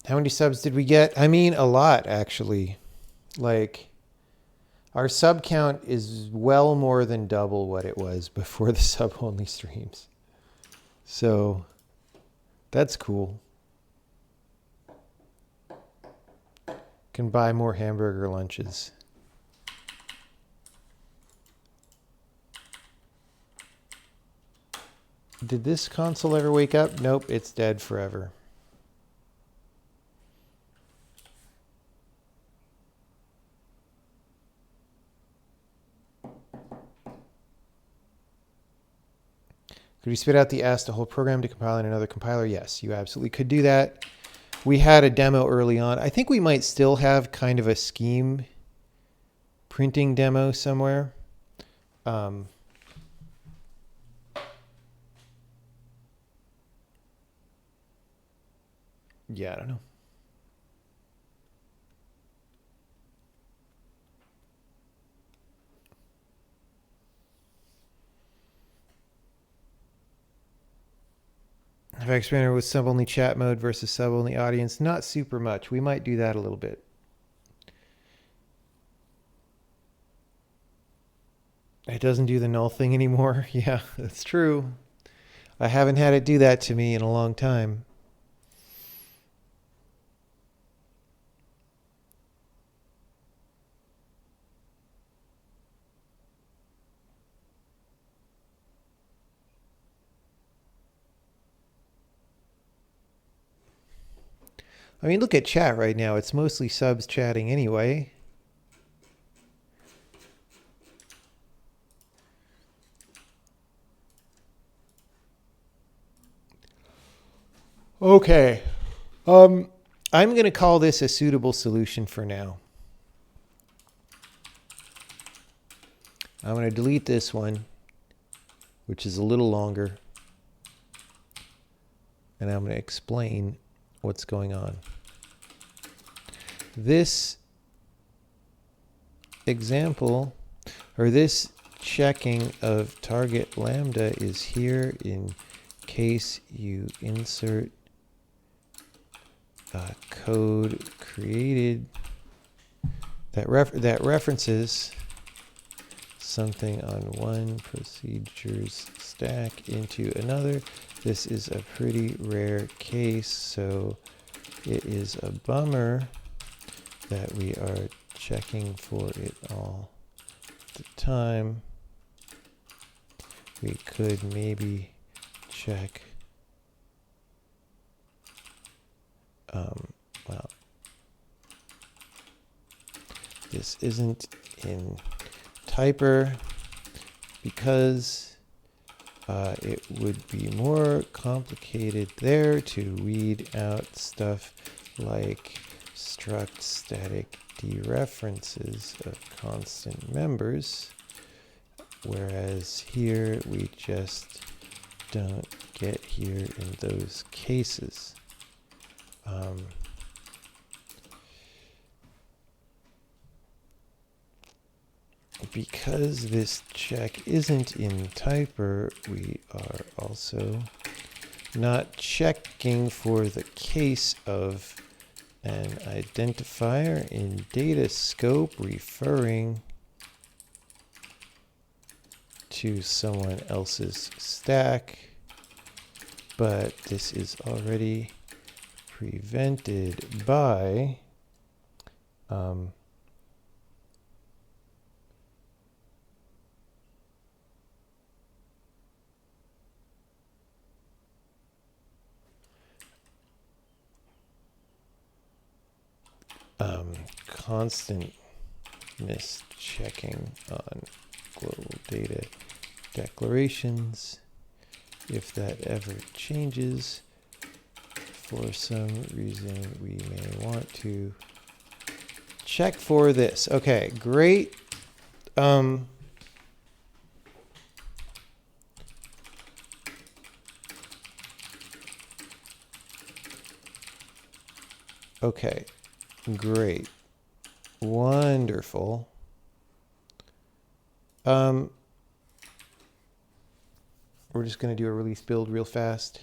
How many subs did we get? I mean, a lot, actually. Like, our sub count is well more than double what it was before the sub-only streams. So, that's cool. Can buy more hamburger lunches. Did this console ever wake up? Nope, it's dead forever. Could you spit out the ask the whole program to compile in another compiler? Yes, you absolutely could do that. We had a demo early on. I think we might still have kind of a scheme printing demo somewhere. Yeah, I don't know. Have I experimented with sub-only chat mode versus sub-only audience? Not super much. We might do that a little bit. It doesn't do the null thing anymore. Yeah, that's true. I haven't had it do that to me in a long time. I mean, look at chat right now. It's mostly subs chatting anyway. Okay. I'm going to call this a suitable solution for now. I'm going to delete this one. which is a little longer. And I'm going to explain what's going on. This example, or this checking of target lambda, is here in case you insert code created that references something on one procedure's stack into another. This is a pretty rare case, so it is a bummer that we are checking for it all the time. We could maybe check, well, this isn't in Typer because it would be more complicated there to weed out stuff like struct static dereferences of constant members, whereas here we just don't get here in those cases. Because this check isn't in Typer, we are also not checking for the case of an identifier in data scope referring to someone else's stack, but this is already prevented by constant mischecking on global data declarations. If that ever changes, for some reason, we may want to check for this. Okay, great. Okay, great. Wonderful. We're just going to do a release build real fast.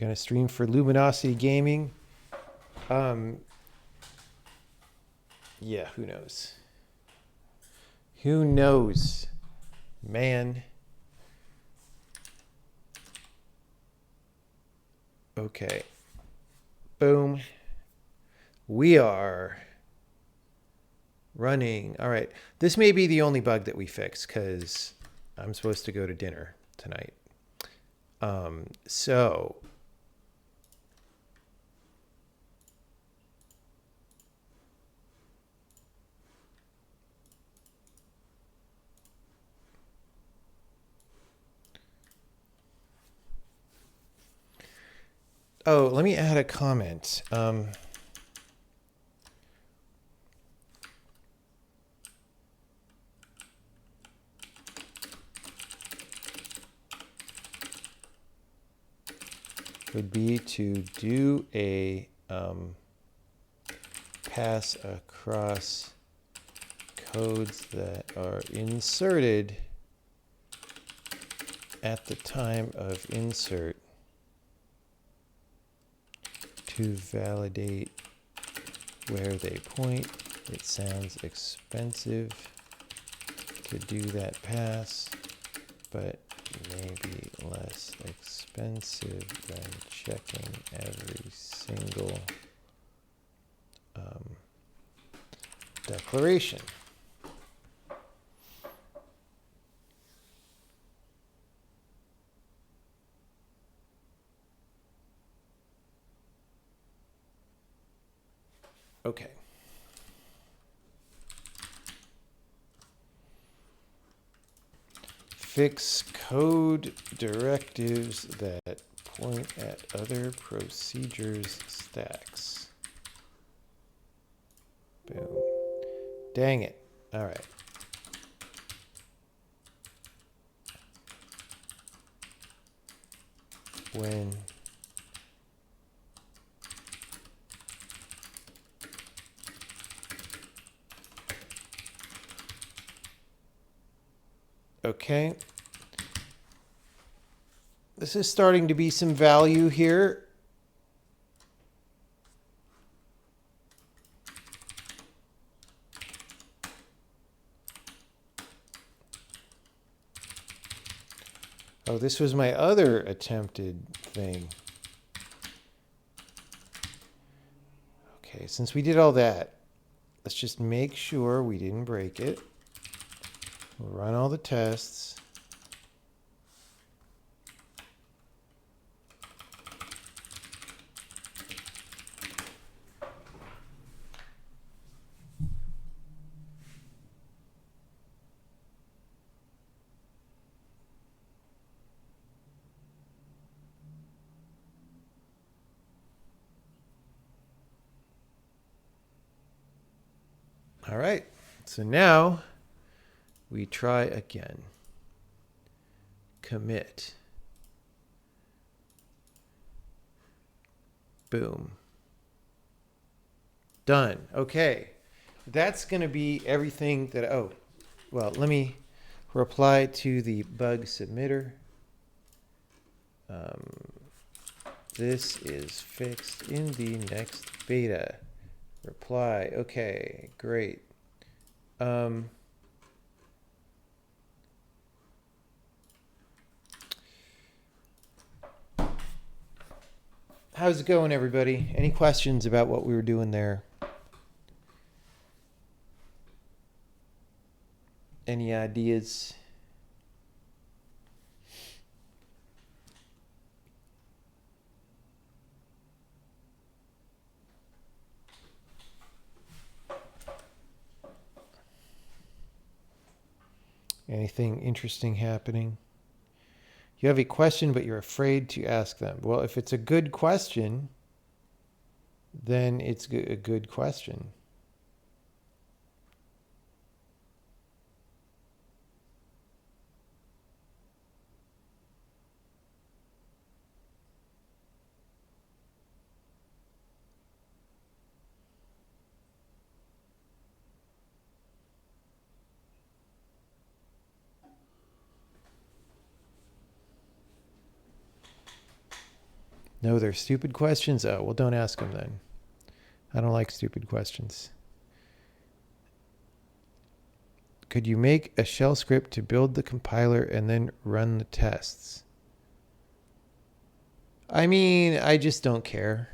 Going to stream for Luminosity Gaming. Yeah, who knows? Who knows, man? Okay. Boom. We are running. All right. This may be the only bug that we fix because I'm supposed to go to dinner tonight. So let me add a comment. Would be to do a pass across codes that are inserted at the time of insert to validate where they point. It sounds expensive to do that pass, but maybe less expensive than checking every single declaration. Okay. Fix code directives that point at other procedures stacks. Boom. Dang it. All right. When okay. This is starting to be some value here. Oh, this was my other attempted thing. Okay, since we did all that, let's just make sure we didn't break it. We'll run all the tests. All right, so now we try again. Commit. Boom. Done. Okay. That's going to be everything that, oh, well, let me reply to the bug submitter. This is fixed in the next beta. Reply. Okay, great. How's it going, everybody? Any questions about what we were doing there? Any ideas? Anything interesting happening? You have a question, but you're afraid to ask them. Well, if it's a good question, then it's a good question. No, they're stupid questions. Oh, well, don't ask them then. I don't like stupid questions. Could you make a shell script to build the compiler and then run the tests? I mean, I just don't care.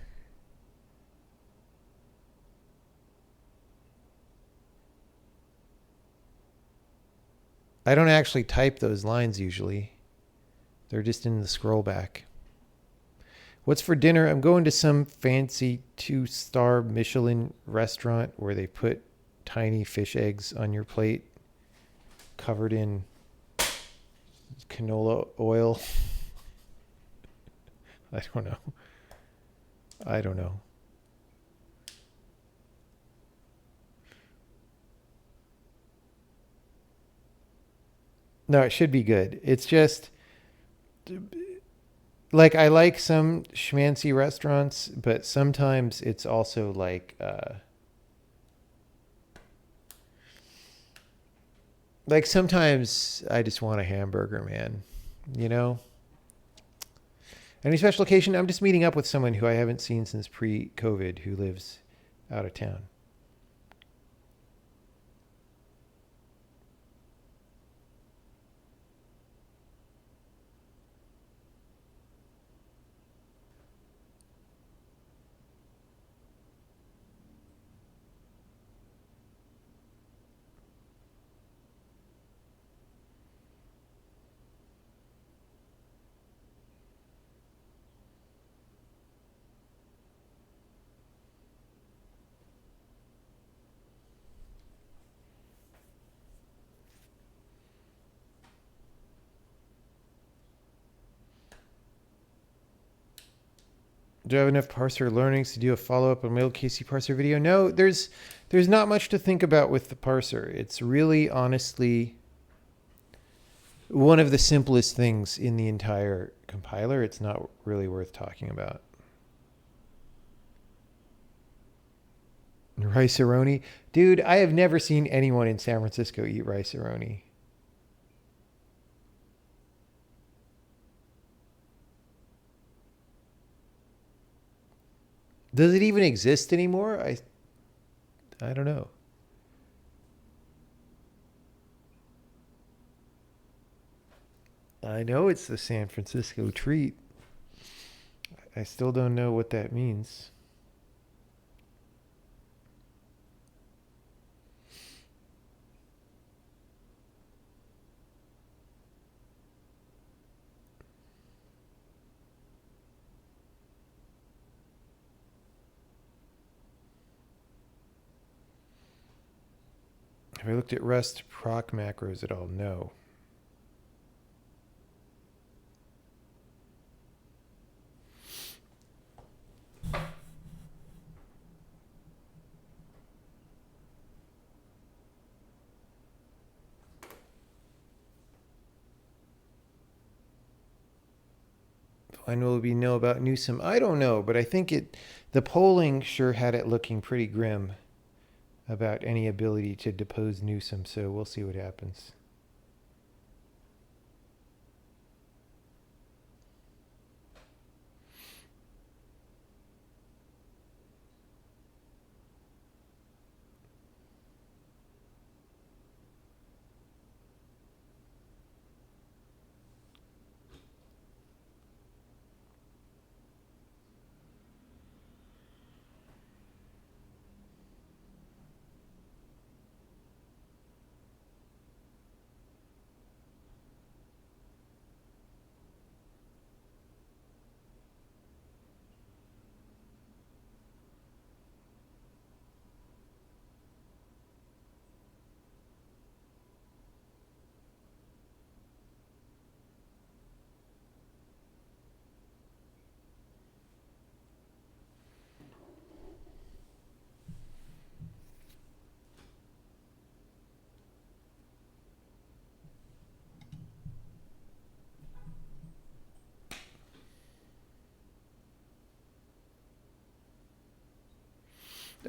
I don't actually type those lines usually. They're just in the scroll back. What's for dinner? I'm going to some fancy 2-star Michelin restaurant where they put tiny fish eggs on your plate covered in canola oil. I don't know. I don't know. No, it should be good. It's just like I like some schmancy restaurants, but sometimes it's also like sometimes I just want a hamburger, man. You know? Any special occasion? I'm just meeting up with someone who I haven't seen since pre-COVID who lives out of town. Do I have enough parser learnings to do a follow-up on my old KC parser video? No, there's not much to think about with the parser. It's really honestly one of the simplest things in the entire compiler. It's not really worth talking about. Rice-A-Roni? Dude, I have never seen anyone in San Francisco eat rice-A-Roni. Does it even exist anymore? I don't know. I know it's the San Francisco treat. I still don't know what that means. Have I looked at Rust proc macros at all? No. When will we know about Newsom? I don't know, but I think the polling sure had it looking pretty grim about any ability to depose Newsom, so we'll see what happens.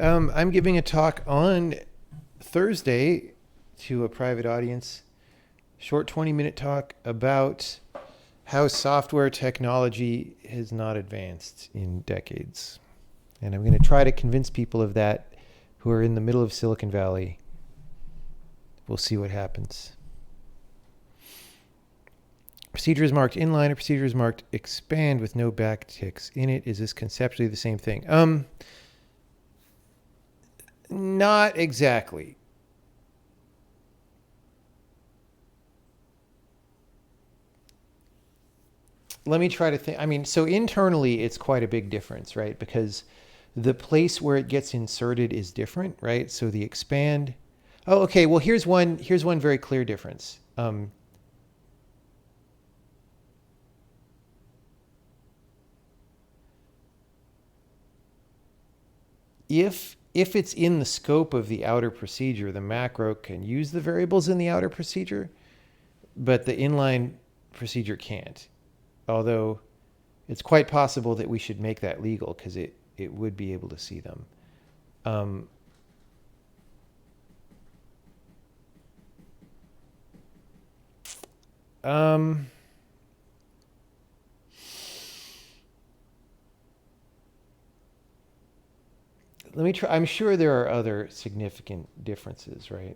I'm giving a talk on Thursday to a private audience, short 20-minute talk about how software technology has not advanced in decades. And I'm going to try to convince people of that who are in the middle of Silicon Valley. We'll see what happens. Procedure is marked inline or procedure is marked expand with no backticks in it. Is this conceptually the same thing? Not exactly. Let me try to think. I mean, so internally, it's quite a big difference, right? Because the place where it gets inserted is different, right? So the expand. Oh, okay. Well, here's one very clear difference. If it's in the scope of the outer procedure, the macro can use the variables in the outer procedure, but the inline procedure can't. Although it's quite possible that we should make that legal because it would be able to see them. Let me try. I'm sure there are other significant differences, right?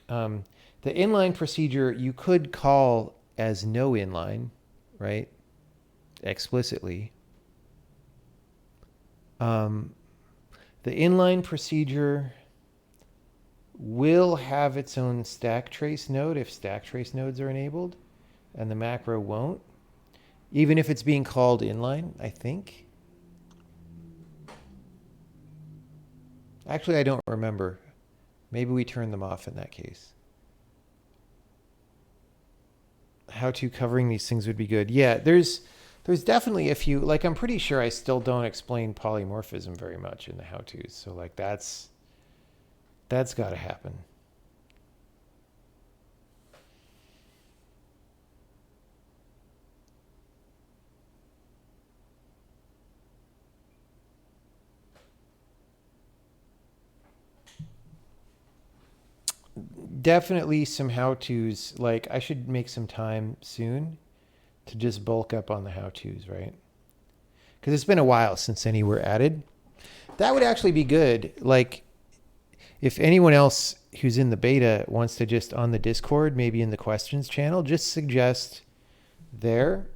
The inline procedure you could call as no inline, right? Explicitly. The inline procedure will have its own stack trace node if stack trace nodes are enabled, and the macro won't, even if it's being called inline, I think. Actually, I don't remember. Maybe we turn them off in that case. How to covering these things would be good. Yeah, there's There's definitely a few, like I'm pretty sure I still don't explain polymorphism very much in the how-tos. So like that's got to happen. Definitely some how-tos. Like I should make some time soon to just bulk up on the how-tos, right? Because it's been a while since any were added. That would actually be good. Like if anyone else who's in the beta wants to just on the Discord, maybe in the questions channel, just suggest there.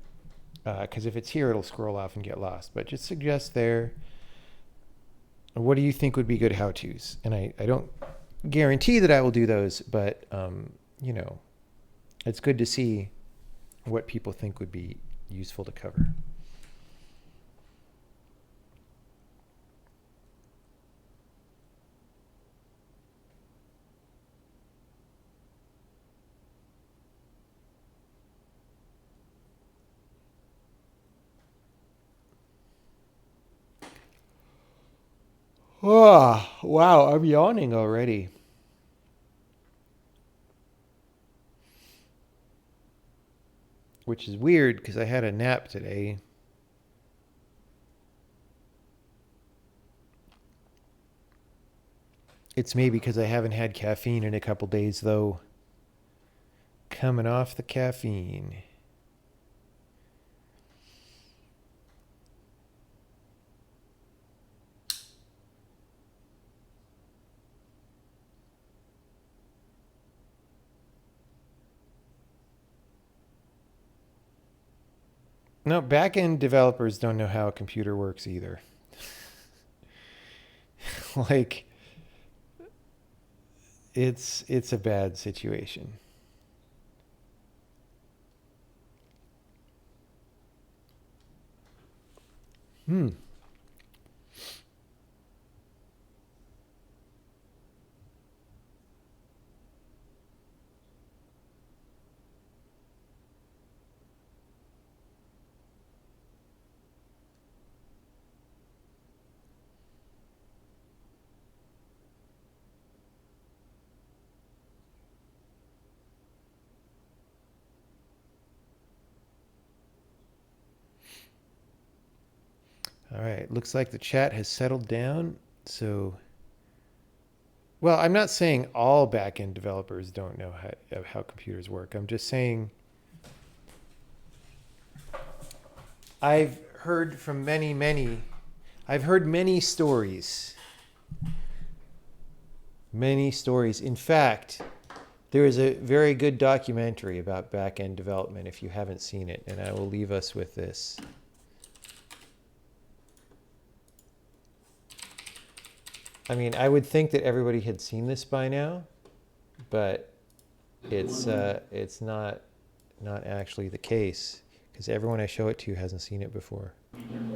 Because if it's here, it'll scroll off and get lost. But just suggest there. What do you think would be good how-tos? And I don't guarantee that I will do those, but you know, it's good to see what people think would be useful to cover. Oh, wow, I'm yawning already. Which is weird because I had a nap today. It's maybe because I haven't had caffeine in a couple days, though. Coming off the caffeine. No, back-end developers don't know how a computer works either. Like, it's a bad situation. All right, looks like the chat has settled down. So, well, I'm not saying all back-end developers don't know how computers work. I'm just saying I've heard from I've heard many stories. Many stories. In fact, there is a very good documentary about back-end development if you haven't seen it, and I will leave us with this. I mean, I would think that everybody had seen this by now, but it's not actually the case because everyone I show it to hasn't seen it before. I'm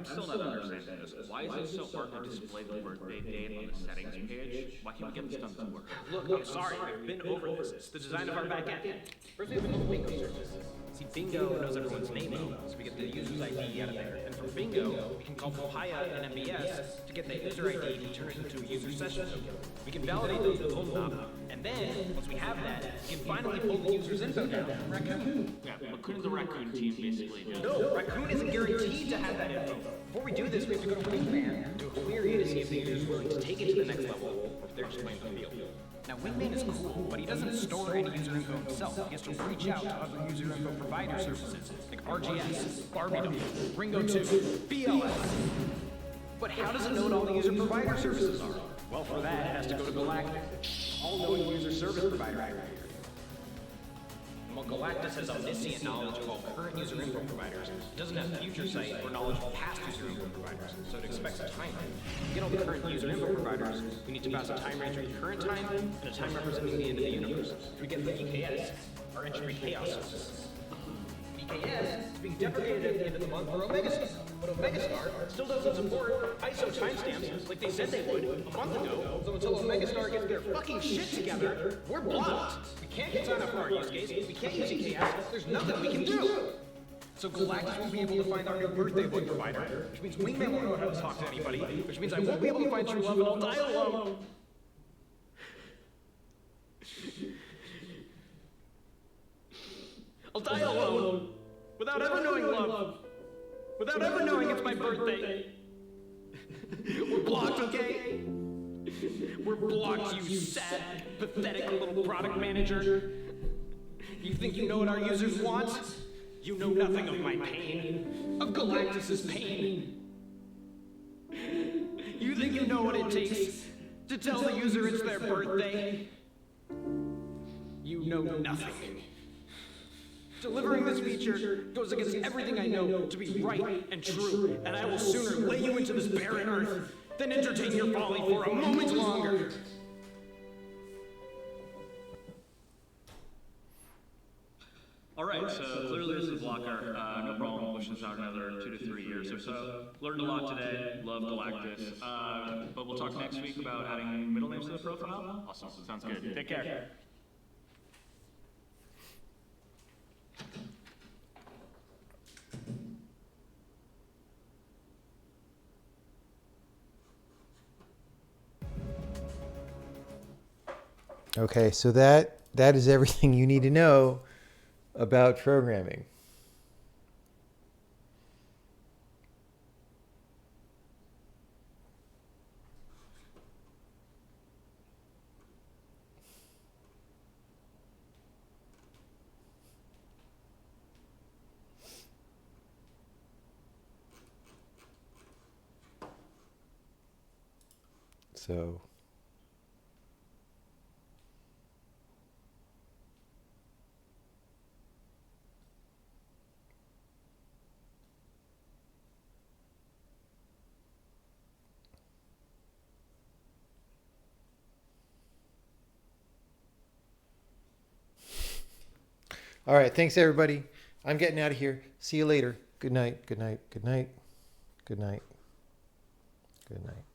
still not understanding this. Why is it so hard to display the birthday date on the settings page? Why can't we get this done to work? Look, I'm sorry, we've been over this. It's the design of our backend. First, we have the Bingo service. See, Bingo knows everyone's name, so we get the user's ID out of there. And from Bingo, we can call Papaya and MBS to get the user ID and turn it into a user session token. We can validate those with Omnop, and then, once we have that, we can finally pull the user's info down from Raccoon. Yeah, but couldn't the Raccoon team basically just... No, Raccoon isn't guaranteed to have that info. Before we do this, we have to go to Wingman, do a query to see if the user is willing to take it to the next level, or if they're just playing the field. Now, Wingman is cool, but he doesn't store any user info himself. He has to reach out to other user info provider services, like RGS, Barbie Doll, Ringo 2, BLS. But how does it know what all the user provider services are? Well, for that, it has to go to Galactic, all-knowing user service provider aggregator. While Galactus has omniscient knowledge of all current user info providers, it doesn't have future sight or knowledge of past user info providers, so it expects a time range. To get all the current user info providers, we need to pass a time range with current time and a time representing the end of the universe. So we get the EKS, our entropy chaos service. EKS is being deprecated at the end of the month for Omegastar, but Omegastar still doesn't support ISO timestamps like they said they would a month ago, So until a megastar gets their fucking shit together, we're blocked. We can't sign up for our use case, we can't use EKS, there's nothing we can do. So Galactus won't be able to find our new birthday boy provider, which means Wingman won't know how to talk to anybody, which means I won't be able to find true love and I'll die alone. I'll die alone, without ever knowing love, without ever knowing it's my birthday. We're blocked, okay? We're blocked, you sad, pathetic little product manager. You think you know what our users want? You know nothing of my pain, of Galactus's pain. You think you know what it takes to tell the user it's their birthday? You know nothing. Delivering this feature goes against everything I know to be right and true, and I will sooner lay you into this barren earth than entertain your folly for a moment longer. Alright, so clearly this is a blocker. No problem pushing this out another 2 to 3 years or so. Learned a lot today. Love Galactus. But we'll talk next week about adding middle names to the profile. Awesome. Sounds good. Take care. Okay, so that is everything you need to know about programming. So all right, thanks everybody. I'm getting out of here. See you later. Good night. Good night. Good night. Good night. Good night.